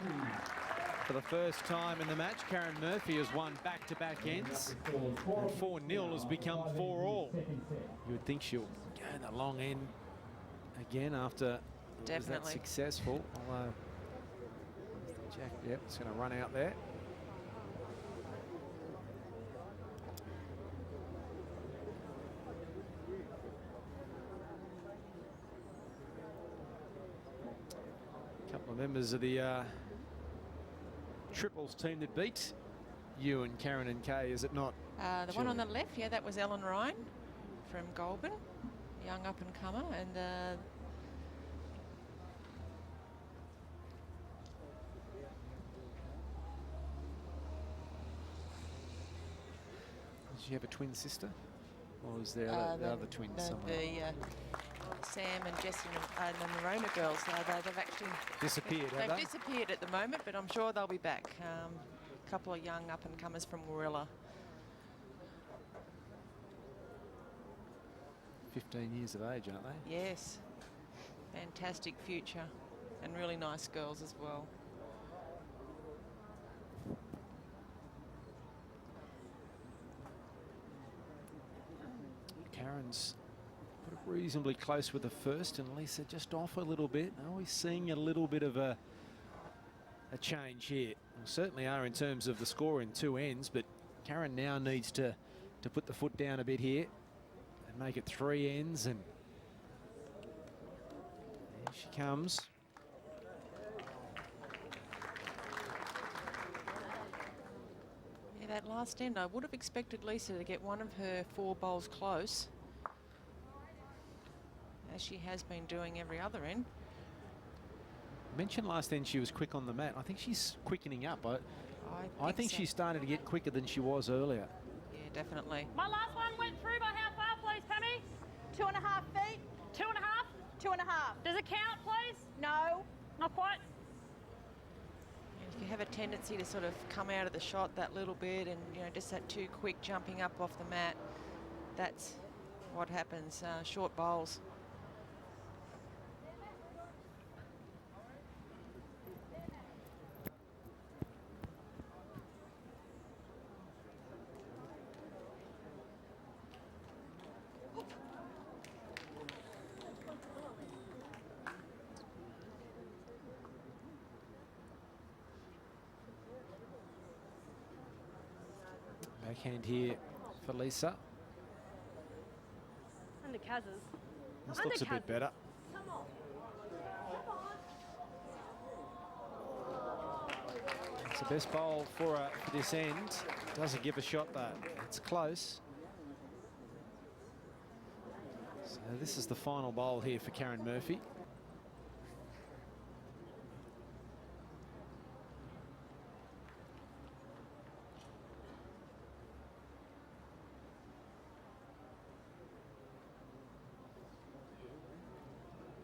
A: for the first time in the match, Karen Murphy has won back-to-back ends. And 4-0 has become 4-all. You would think she'll go in the long end again after it was that successful. Although, Jack, yep, it's going to run out there. A couple of members of the triples team that beat you and Karen and Kay, is it not?
D: The one on the left, yeah, that was Ellen Ryan from Goulburn, young up-and-comer, and
A: did she have a twin sister? Or was there the other twins somewhere?
D: Sam and Jessie and the Rona girls, they've actually
A: disappeared, have
D: they've
A: they?
D: disappeared at the moment, but I'm sure they'll be back. A couple of young up-and-comers from Warilla.
A: 15 years of age, aren't they?
D: Yes. Fantastic future and really nice girls as well.
A: Karen's reasonably close with the first, and Lisa just off a little bit. Are we seeing a little bit of a a change here. Well, certainly are in terms of the score in two ends, but Karen now needs to put the foot down a bit here and make it three ends, and there she comes.
D: Yeah, that last end, I would have expected Lisa to get one of her four bowls close, as she has been doing every other end.
A: Mentioned last end she was quick on the mat. I think she's quickening up. I think
D: so.
A: she started to get quicker than she was earlier.
D: Yeah, definitely.
C: My last one went through by how far, please, Pammy?
E: 2.5 feet.
C: 2.5?
E: 2.5.
C: Does it count, please?
E: No.
C: Not quite.
D: And if you have a tendency to sort of come out of the shot that little bit, and just that too quick jumping up off the mat, that's what happens. Short bowls.
A: Backhand here for Lisa.
B: Under Kaz's.
A: This looks a bit better.
B: Come on.
A: It's the best bowl for her for this end. Doesn't give a shot though. It's close. So this is the final bowl here for Karen Murphy.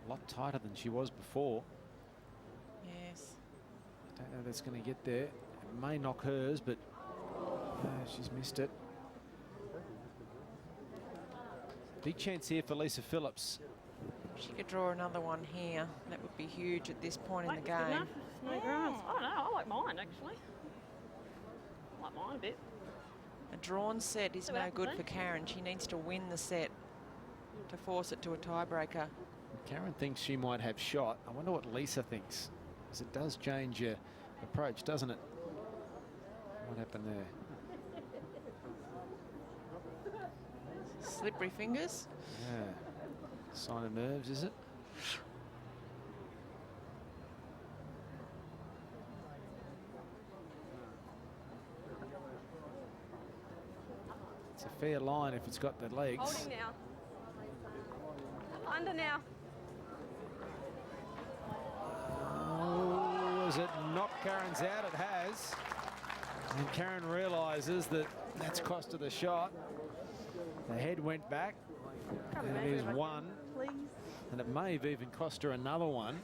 A: A lot tighter than she was before.
D: Yes.
A: I don't know if that's going to get there. It may knock hers, but she's missed it. Big chance here for Lisa Phillips.
D: She could draw another one here. That would be huge at this point in the game.
C: No grounds. I don't know. I like mine, actually. I like mine a bit.
D: A drawn set is no good for Karen. She needs to win the set to force it to a tiebreaker.
A: Karen thinks she might have shot. I wonder what Lisa thinks, because it does change your approach, doesn't it? What happened there?
D: Slippery fingers.
A: Yeah. Sign of nerves, is it? It's a fair line if it's got the legs.
B: Holding now. Under now.
A: Oh, has it knocked Karen's out? It has. And Karen realises that that's cost her the shot. The head went back. And it is one.
B: Please.
A: And it may have even cost her another one,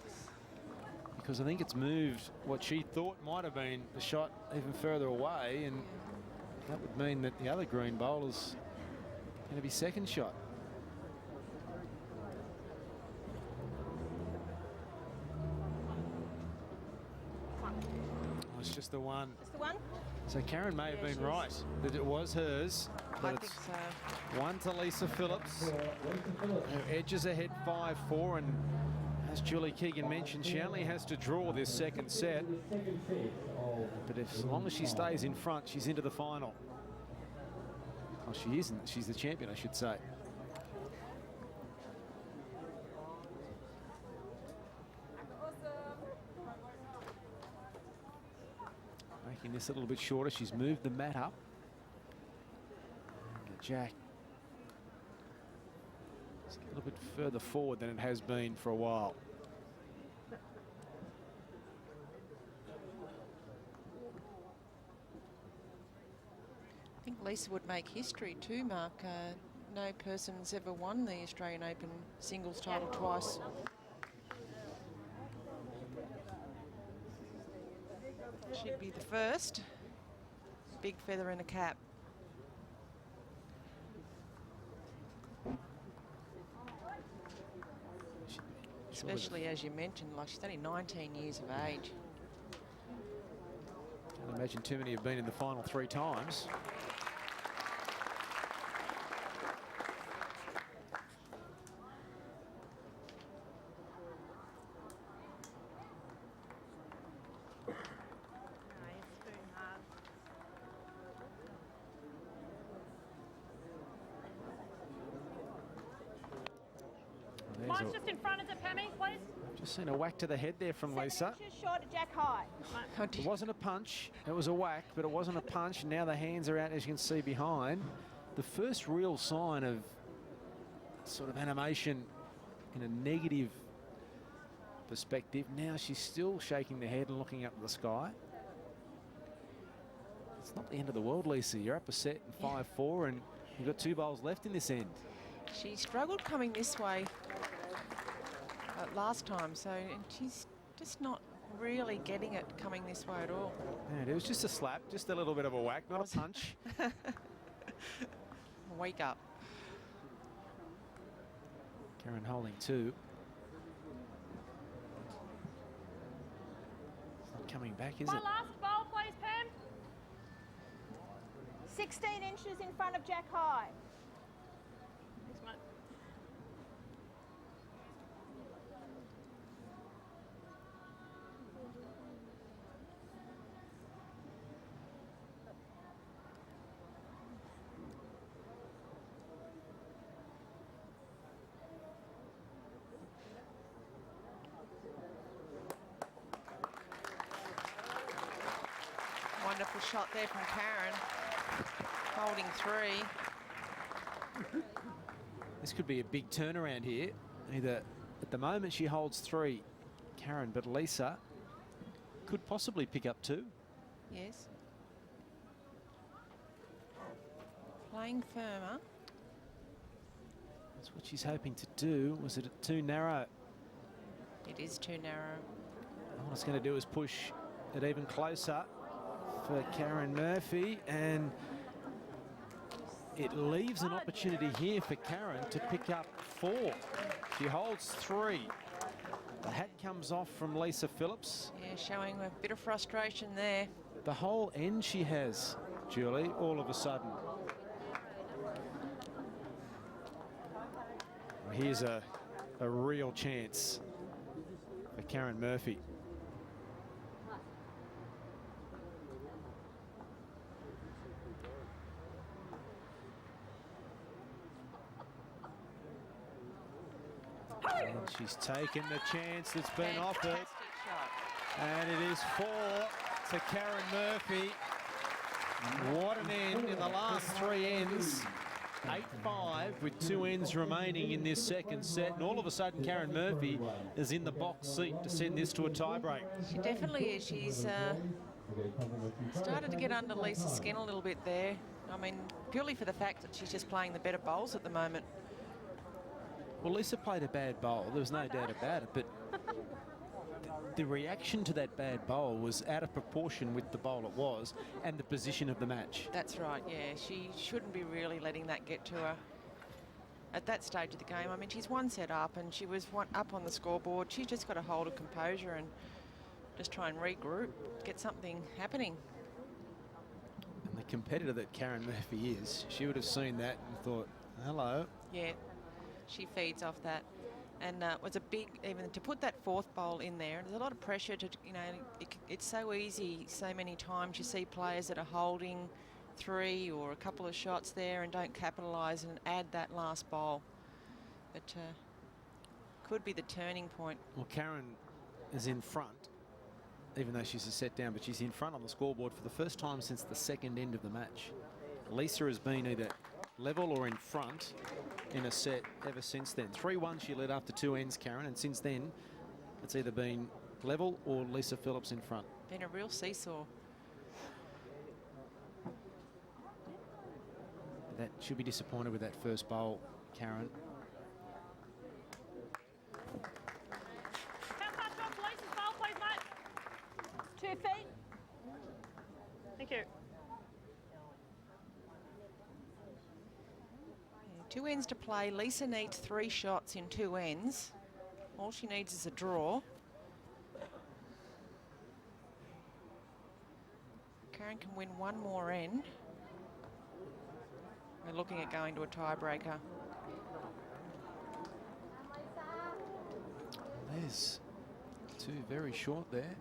A: because I think it's moved what she thought might have been the shot even further away, and that would mean that the other green bowler's going to be second shot. Oh, it's just the one.
E: Just the one?
A: So Karen may have been right that it was hers. But
D: I
A: it's
D: think so.
A: one to Lisa Phillips, who edges ahead 5-4, and as Julie Keegan mentioned, she only has to draw this second set. But as long as she stays in front, she's into the final. Oh, she isn't. She's the champion, I should say. Making this a little bit shorter. She's moved the mat up. And the jack is a little bit further forward than it has been for a while.
D: I think Lisa would make history too, Mark. No person's ever won the Australian Open singles title twice. She'd be the first. Big feather in the cap. Especially as you mentioned, like she's only 19 years of age.
A: Can't imagine too many have been in the final 3 times.
C: Mine's just in front of the Pammy, please.
A: Just seen a whack to the head there from
E: 7
A: Lisa.
E: inches short of Jack High.
A: It wasn't a punch. It was a whack, but it wasn't a punch. And now the hands are out, as you can see behind. The first real sign of sort of animation in a negative perspective. Now she's still shaking the head and looking up at the sky. It's not the end of the world, Lisa. You're up a set in 5-4, and you've got 2 bowls left in this end.
D: She struggled coming this way last time, so and she's just not really getting it coming this way at all.
A: And it was just a slap, just a little bit of a whack, not a punch.
D: Wake up.
A: Karen holding 2. It's not coming back, is
C: My
A: it?
C: last bowl, please, Pam.
E: 16 inches in front of Jack High.
C: Thanks, mate.
D: Wonderful shot there from Karen. Holding 3.
A: This could be a big turnaround here. Either at the moment she holds 3, Karen, but Lisa could possibly pick up 2.
D: Yes. Playing firmer.
A: That's what she's hoping to do. Was it too narrow?
D: It is too narrow.
A: All it's going to do is push it even closer for Karen Murphy, and it leaves an opportunity here for Karen to pick up 4. She holds 3. The hat comes off from Lisa Phillips.
D: Yeah, showing a bit of frustration there.
A: The whole end she has, Julie, all of a sudden. Here's a real chance for Karen Murphy. And she's taken the chance that's been offered.
D: Fantastic shot.
A: And it is 4 to Karen Murphy. What an end in the last 3 ends. 8-5 with 2 ends remaining in this second set. And all of a sudden, Karen Murphy is in the box seat to send this to a tiebreak.
D: She definitely is. She's started to get under Lisa's skin a little bit there. I mean, purely for the fact that she's just playing the better bowls at the moment.
A: Well, Lisa played a bad bowl. There was no doubt about it. But the reaction to that bad bowl was out of proportion with the bowl it was and the position of the match.
D: That's right, yeah. She shouldn't be really letting that get to her at that stage of the game. I mean, she's 1 set up and she was 1 up on the scoreboard. She's just got to hold her composure and just try and regroup, get something happening.
A: And the competitor that Karen Murphy is, she would have seen that and thought, hello.
D: Yeah, she feeds off that. And it was a big, even to put that 4th bowl in there, there's a lot of pressure to, you know, it's so easy, so many times you see players that are holding 3 or a couple of shots there and don't capitalise and add that last bowl. But could be the turning point.
A: Well, Karen is in front, even though she's a set down, but she's in front on the scoreboard for the first time since the second end of the match. Lisa has been either level or in front in a set ever since then. 3-1 she led after 2 ends, Karen, and since then it's either been level or Lisa Phillips in front.
D: Been a real seesaw.
A: That should be disappointed with that first bowl, Karen.
C: Lisa's bowl, please, mate.
E: 2 feet.
C: Thank you.
D: 2 ends to play. Lisa needs 3 shots in 2 ends. All she needs is a draw. Karen can win 1 more end. We're looking at going to a tiebreaker.
A: There's 2 very short there.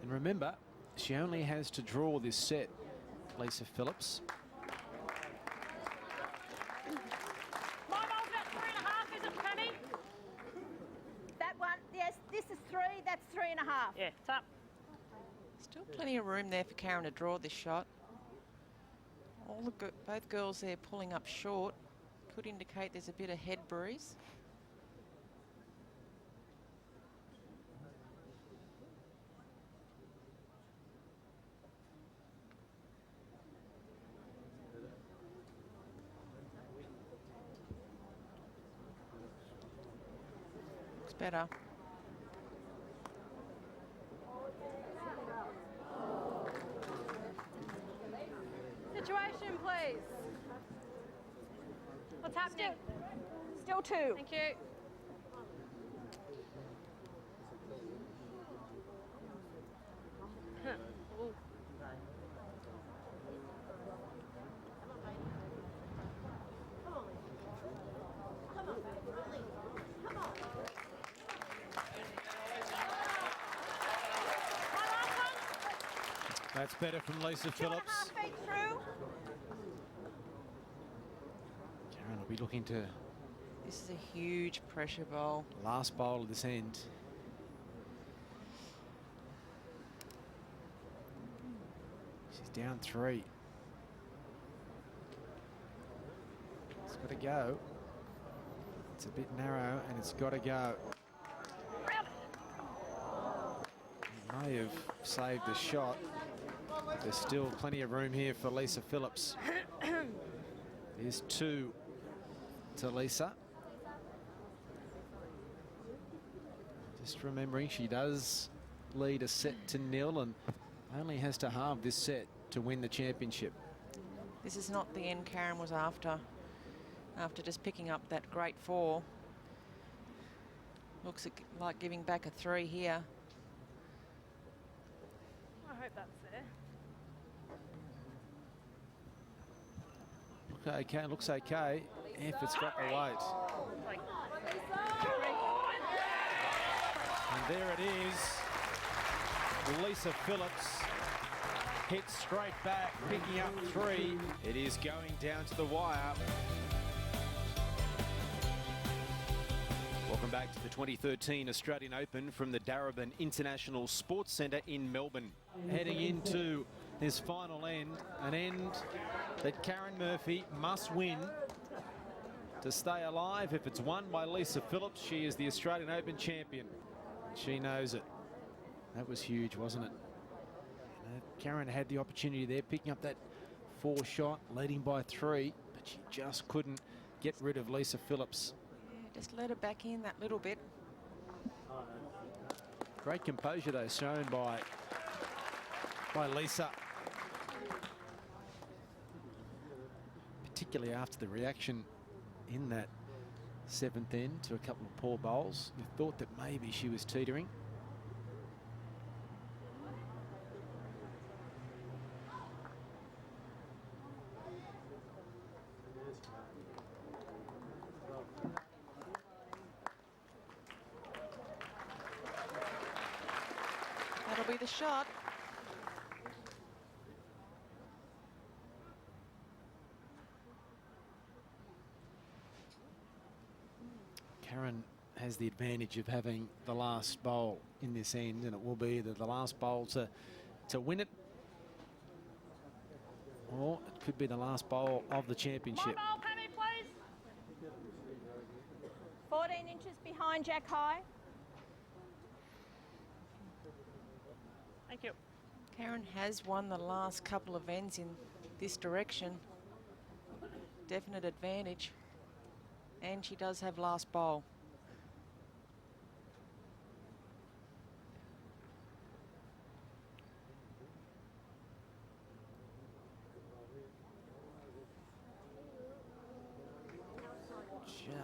A: And remember, she only has to draw this set
I: Lisa Phillips.
C: My ball's about 3.5, is it, Penny?
E: That one, yes, this is 3, that's 3.5.
C: Yeah, tap.
D: Still plenty of room there for Karen to draw this shot. Both girls there pulling up short. Could indicate there's a bit of head breeze. Looks better.
B: Situation, please. What's happening?
E: Still 2.
B: Thank you. Ooh.
A: That's better from Lisa Phillips.
E: 2.5 feet through.
I: Karen will be looking to
D: This is a huge pressure bowl.
I: last bowl of this end. She's down 3. It's got to go. It's a bit narrow and it's got to go. It may have saved the shot. There's still plenty of room here for Lisa Phillips. There's 2 to Lisa. Just remembering she does lead a set to 0 and only has to halve this set to win the championship.
D: This is not the end Karen was after just picking up that great 4. Looks like giving back a 3 here.
B: I hope that's there.
I: Okay, looks okay if it's got the weight. And there it is. Lisa Phillips hits straight back, picking up 3.
A: It is going down to the wire. Welcome back to the 2013 Australian Open from the Darebin International Sports Centre in Melbourne.
I: Heading into this final end, an end that Karen Murphy must win to stay alive. If it's won by Lisa Phillips, she is the Australian Open champion. She knows it. That was huge, wasn't it? Karen had the opportunity there, picking up that 4 shot, leading by 3, but she just couldn't get rid of Lisa Phillips.
D: Yeah, just let her back in that little bit.
I: Great composure though shown by Lisa. Particularly after the reaction in that 7th end to a couple of poor bowls. You thought that maybe she was teetering.
D: That'll be the shot.
I: Karen has the advantage of having the last bowl in this end, and it will be either the last bowl to win it, or it could be the last bowl of the championship.
C: My ball, Penny, please.
E: 14 inches behind Jack High.
C: Thank you.
D: Karen has won the last couple of ends in this direction. Definite advantage. And she does have last bowl.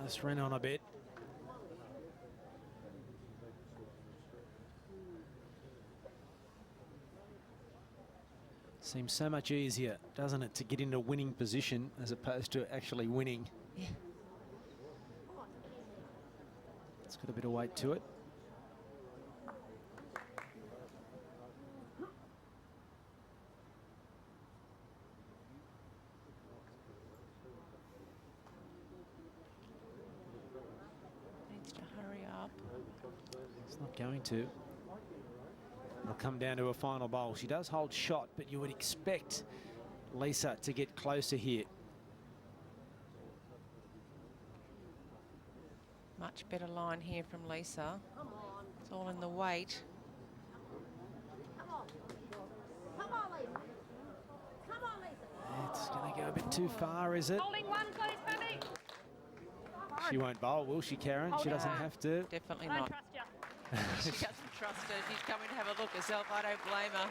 I: Just ran on a bit. Seems so much easier, doesn't it, to get into a winning position as opposed to actually winning.
D: Yeah.
I: It's got a bit of weight to it. It's not going to. It'll come down to a final bowl. She does hold shot, but you would expect Lisa to get closer here.
D: Much better line here from Lisa. It's all in the weight.
I: It's going to go a bit too far, is it?
C: Holding one, please, Pammy.
I: She won't bowl, will she, Karen? She doesn't have to.
D: Definitely
C: I
D: not.
C: don't trust you.
D: She doesn't trust her. She's coming to have a look herself. I don't blame her.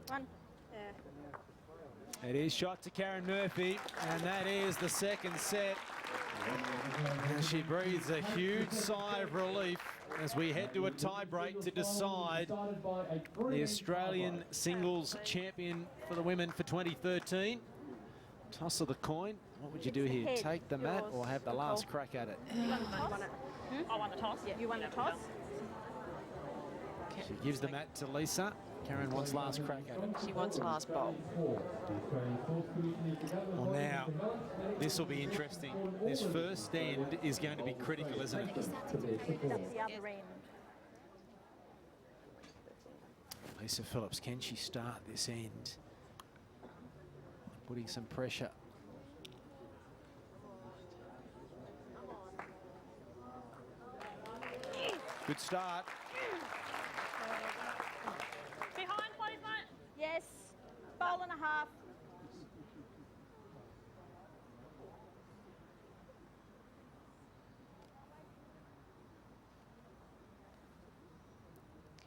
E: One.
I: It is shot to Karen Murphy, and that is the second set. And she breathes a huge sigh of relief as we head to a tie-break to decide the Australian singles champion for the women for 2013. Toss of the coin. What would you do here? Take the mat or have the last crack at it?
C: I won the toss.
E: Yeah, you won the toss.
I: She gives the mat to Lisa. Karen wants last crack at it.
D: She wants last bowl.
I: Well, now, this will be interesting. This first end is going to be critical, isn't it?
E: That's the other end.
I: Lisa Phillips, can she start this end? Putting some pressure. Good start.
C: Behind, please, mate.
E: Yes. Bowl and a half.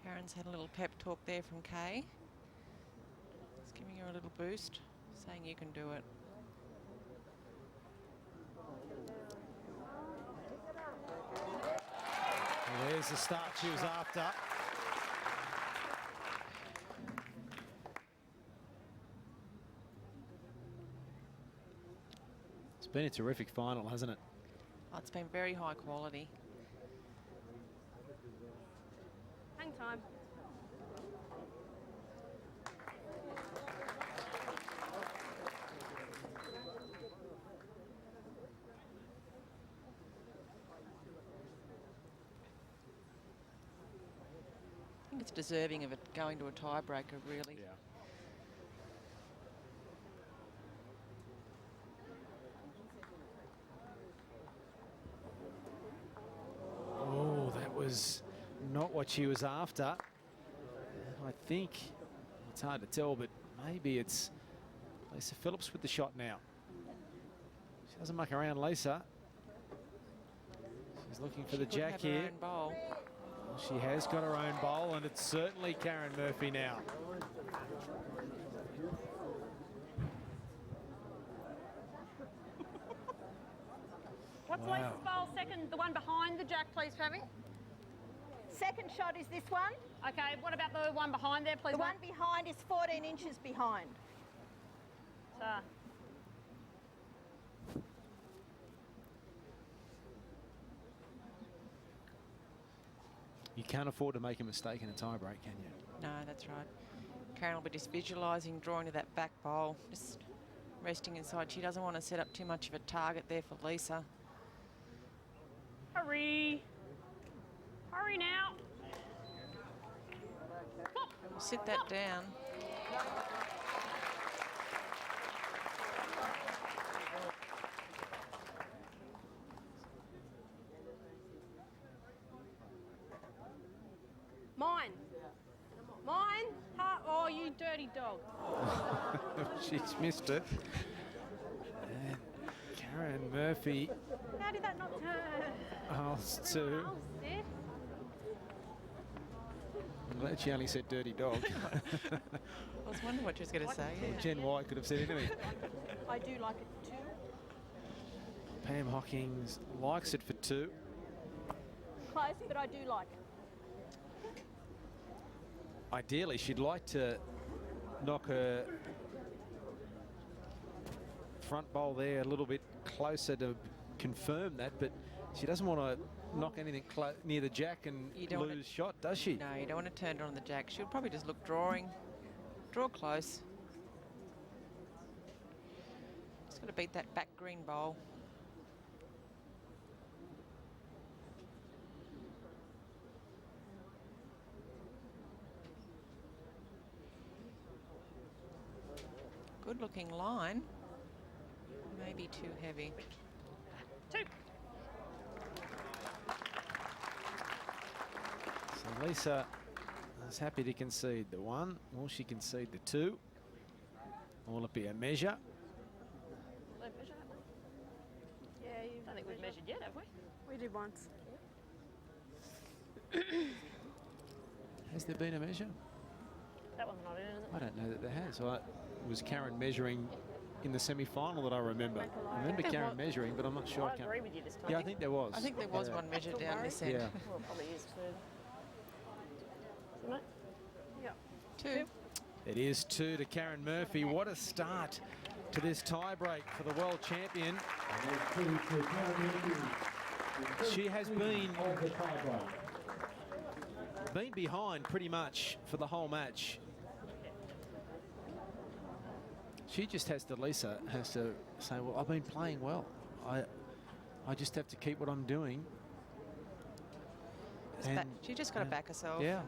D: Karen's had a little pep talk there from Kay. It's giving her a little boost, saying you can do it.
I: Well, there's the start she was after. It's been a terrific final, hasn't it?
D: Oh, it's been very high quality.
B: Hang time.
D: I think it's deserving of it going to a tiebreaker, really.
I: Yeah. Oh, that was not what she was after. I think it's hard to tell, but maybe it's Lisa Phillips with the shot now. She doesn't muck around, Lisa. She's looking for the
D: She could
I: jack
D: have her
I: here.
D: own bowl.
I: She has got her own bowl, and it's certainly Karen Murphy now.
C: What's
I: Wow.
C: Lisa's bowl second? The one behind the jack, please, Pammy.
E: Second shot is this one.
C: Okay, what about the one behind there, please?
E: The one
C: mate?
E: behind is 14 inches behind.
C: So,
I: You can't afford to make a mistake in a tie-break, can you?
D: No, that's right. Karen will be just visualising, drawing to that back bowl, just resting inside. She doesn't want to set up too much of a target there for Lisa.
C: hurry. Hurry now.
D: Sit that down.
B: Mine. Mine? Oh, you dirty dog.
I: She's missed it. And Karen Murphy
B: How did that not turn?
I: holds two.
B: Oh, Sid.
I: I'm glad she only said dirty dog.
D: I was wondering what she was going to say. Yeah.
I: Jen White could have said anything.
E: I do like it too.
I: Pam Hockings likes it for two.
E: Close, but I do like it.
I: Ideally, she'd like to knock her front bowl there a little bit closer to confirm that, but she doesn't want to knock anything near the jack and
D: You don't
I: lose shot, does she?
D: No, you don't want to turn it on the jack. She'll probably just look draw close. Just Got to beat that back green bowl. Good looking line. Maybe too heavy.
C: 2.
I: So Lisa is happy to concede the 1. Will she concede the 2? Will it be a measure?
B: Yeah,
C: I don't think we've measured yet, have we?
B: we did once.
I: Has there been a measure?
C: That one's not in, is it?
I: I don't know that there has. Well, it was Karen measuring in the semi-final that I remember. I remember Karen measuring, but I'm not sure.
C: I agree with you this time.
I: Yeah, I think there was.
D: I think there was one measured down this end.
I: Yeah.
C: Well, it probably is too. Isn't it?
B: Yep.
D: 2.
I: It is 2 to Karen Murphy. What a start to this tie-break for the world champion. She has been behind pretty much for the whole match. She just has to, Lisa has to say, well, I've been playing well. I just have to keep what I'm doing. And,
D: She just got to back herself.
I: yeah.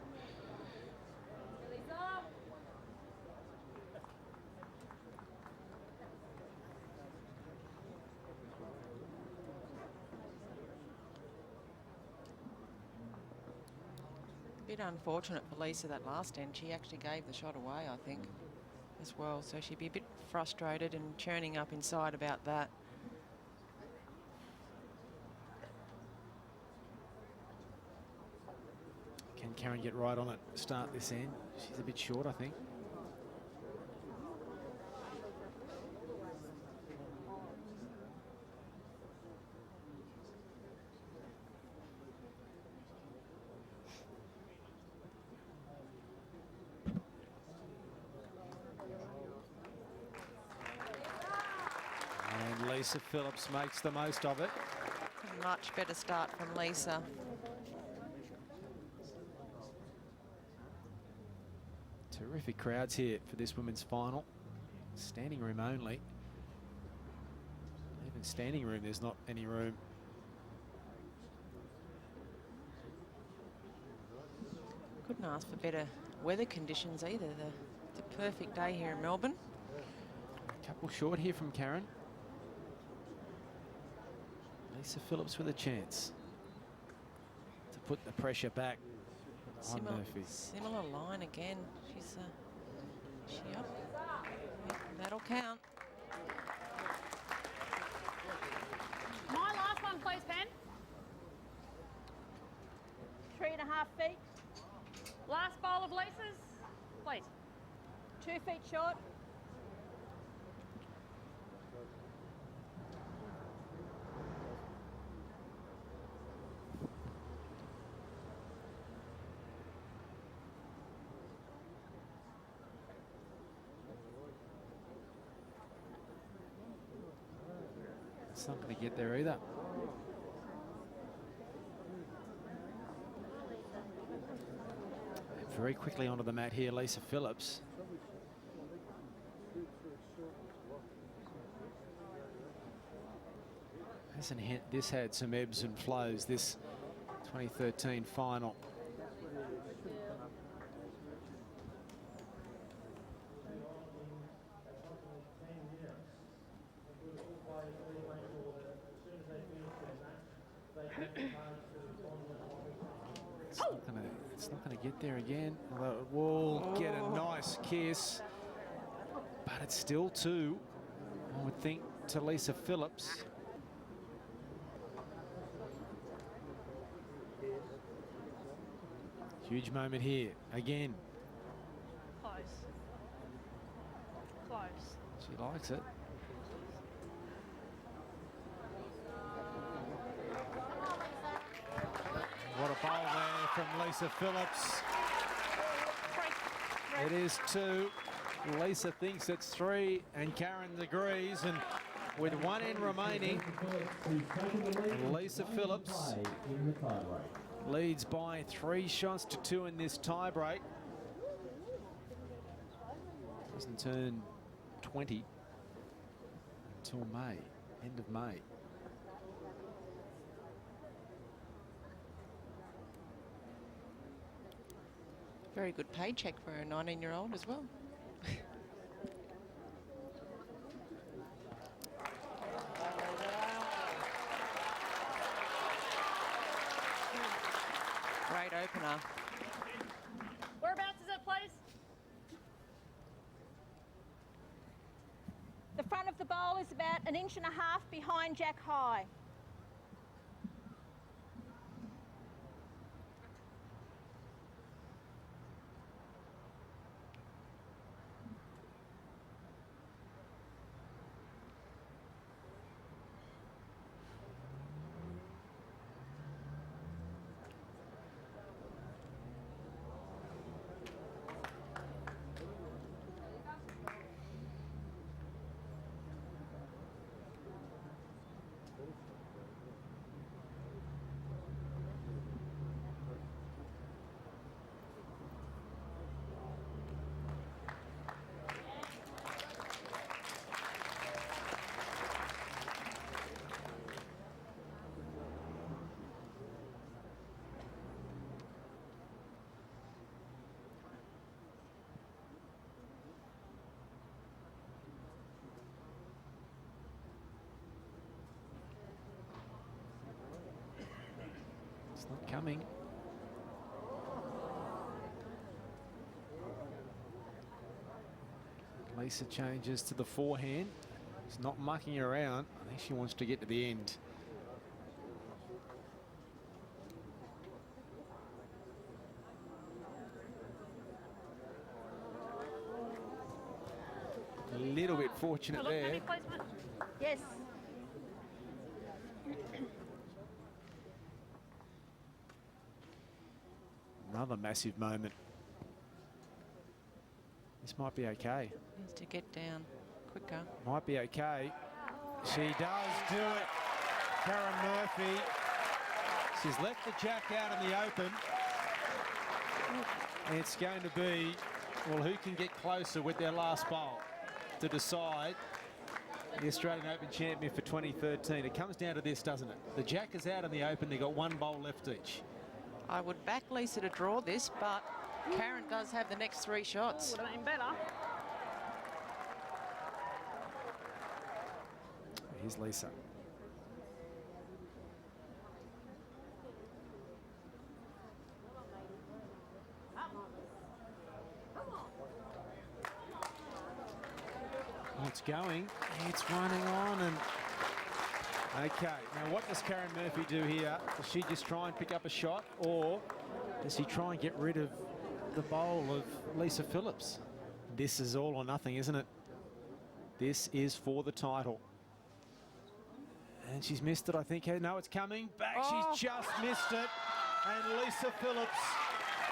D: Bit unfortunate for Lisa that last end. She actually gave the shot away, I think, as well. So she'd be a bit frustrated and churning up inside about that.
I: Can Karen get right on it, start this end? She's a bit short, I think. And Lisa Phillips makes the most of it.
D: Much better start from Lisa.
I: Terrific crowds here for this women's final. Standing room only. Even standing room, there's not any room.
D: Couldn't ask for better weather conditions either. It's a perfect day here in Melbourne.
I: A couple short here from Karen. Lisa Phillips with a chance to put the pressure back on Murphy.
D: Similar line again. She's she up. Yep, that'll count.
C: My last one, please, Pen.
E: 3.5 feet.
C: Last bowl of Lisa's, please.
E: 2 feet short.
I: It's not going to get there either. And very quickly onto the mat here, Lisa Phillips. Hasn't this had some ebbs and flows, this 2013 final? It's not gonna get there again, although it will get a nice kiss. But it's still 2, I would think, to Lisa Phillips. Huge moment here, again.
C: Close. Close.
I: She likes it. What a bowl there from Lisa Phillips. It is 2. Lisa thinks it's 3, and Karen agrees. And with 1 end remaining, Lisa Phillips leads by 3 shots to 2 in this tie break. Doesn't turn 20 until May, end of May.
D: Very good paycheck for a 19-year-old as well. Great opener.
C: Whereabouts is it, please?
E: The front of the bowl is about 1.5 inches behind Jack High.
I: It's not coming. Lisa changes to the forehand. She's not mucking around. I think she wants to get to the end. A little bit fortunate there.
E: Yes.
I: Another massive moment. This might be okay.
D: Needs to get down quicker.
I: Might be okay. She does do it. Karen Murphy. She's left the jack out in the open. And it's going to be, well, who can get closer with their last bowl to decide the Australian Open champion for 2013. It comes down to this, doesn't it? The jack is out in the open. They've got one bowl left each.
D: I would back Lisa to draw this, but Karen does have the next 3 shots.
C: Would have been better.
I: Here's Lisa. Oh, it's going. It's running on and... Okay, now what does Karen Murphy do here? Does she just try and pick up a shot, or does she try and get rid of the bowl of Lisa Phillips? This is all or nothing, isn't it? This is for the title. And she's missed it, I think. No, it's coming back.
D: Oh.
I: She's just missed it. And Lisa Phillips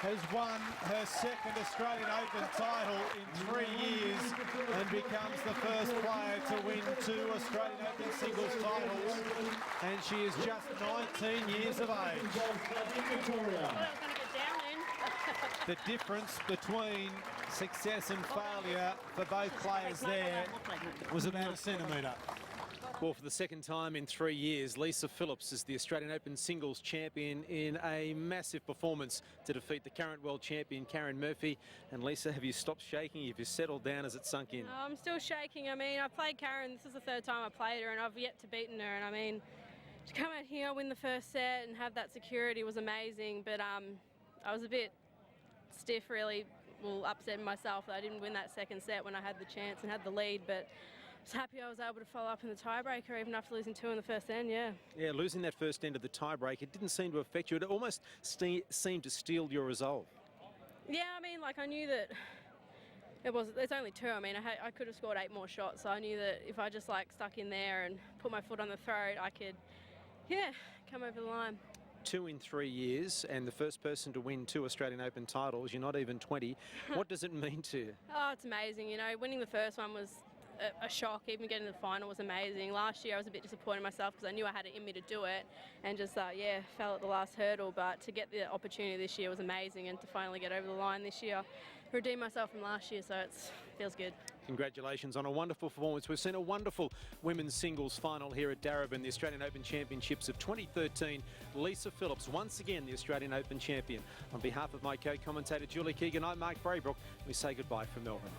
I: has won her second Australian Open title in 3 years and becomes the first player to win 2 Australian Open singles titles. And she is just 19 years of age. The difference between success and failure for both players there was about a centimetre. Well, for the second time in 3 years, Lisa Phillips is the Australian Open singles champion in a massive performance to defeat the current world champion, Karen Murphy. And Lisa, have you stopped shaking? Have you settled down as it sunk in?
B: I'm still shaking. I mean, I played Karen. This is the 3rd time I played her, and I've yet to beaten her. And I mean, to come out here, win the first set, and have that security was amazing. But I was a bit stiff, really. Well, upsetting myself that I didn't win that second set when I had the chance and had the lead. But I was happy I was able to follow up in the tiebreaker, even after losing 2 in the first end, yeah. Yeah,
I: losing that first end of the tiebreak, it didn't seem to affect you. It almost seemed to steal your resolve.
B: Yeah, I mean, like, I knew that it's only 2. I mean, I could have scored 8 more shots, so I knew that if I just, like, stuck in there and put my foot on the throat, I could, yeah, come over the line.
I: 2 in 3 years, and the first person to win 2 Australian Open titles. You're not even 20. What does it mean to you?
B: Oh, it's amazing. You know, winning the first one was a shock. Even getting to the final was amazing. Last year I was a bit disappointed in myself because I knew I had it in me to do it, and just yeah, fell at the last hurdle. But to get the opportunity this year was amazing, and to finally get over the line this year, redeem myself from last year, so it feels good.
A: Congratulations on a wonderful performance. We've seen a wonderful women's singles final here at Darebin, the Australian Open Championships of 2013. Lisa Phillips, once again the Australian Open champion. On behalf of my co-commentator Julie Keegan, I'm Mark Braybrook. We say goodbye from Melbourne.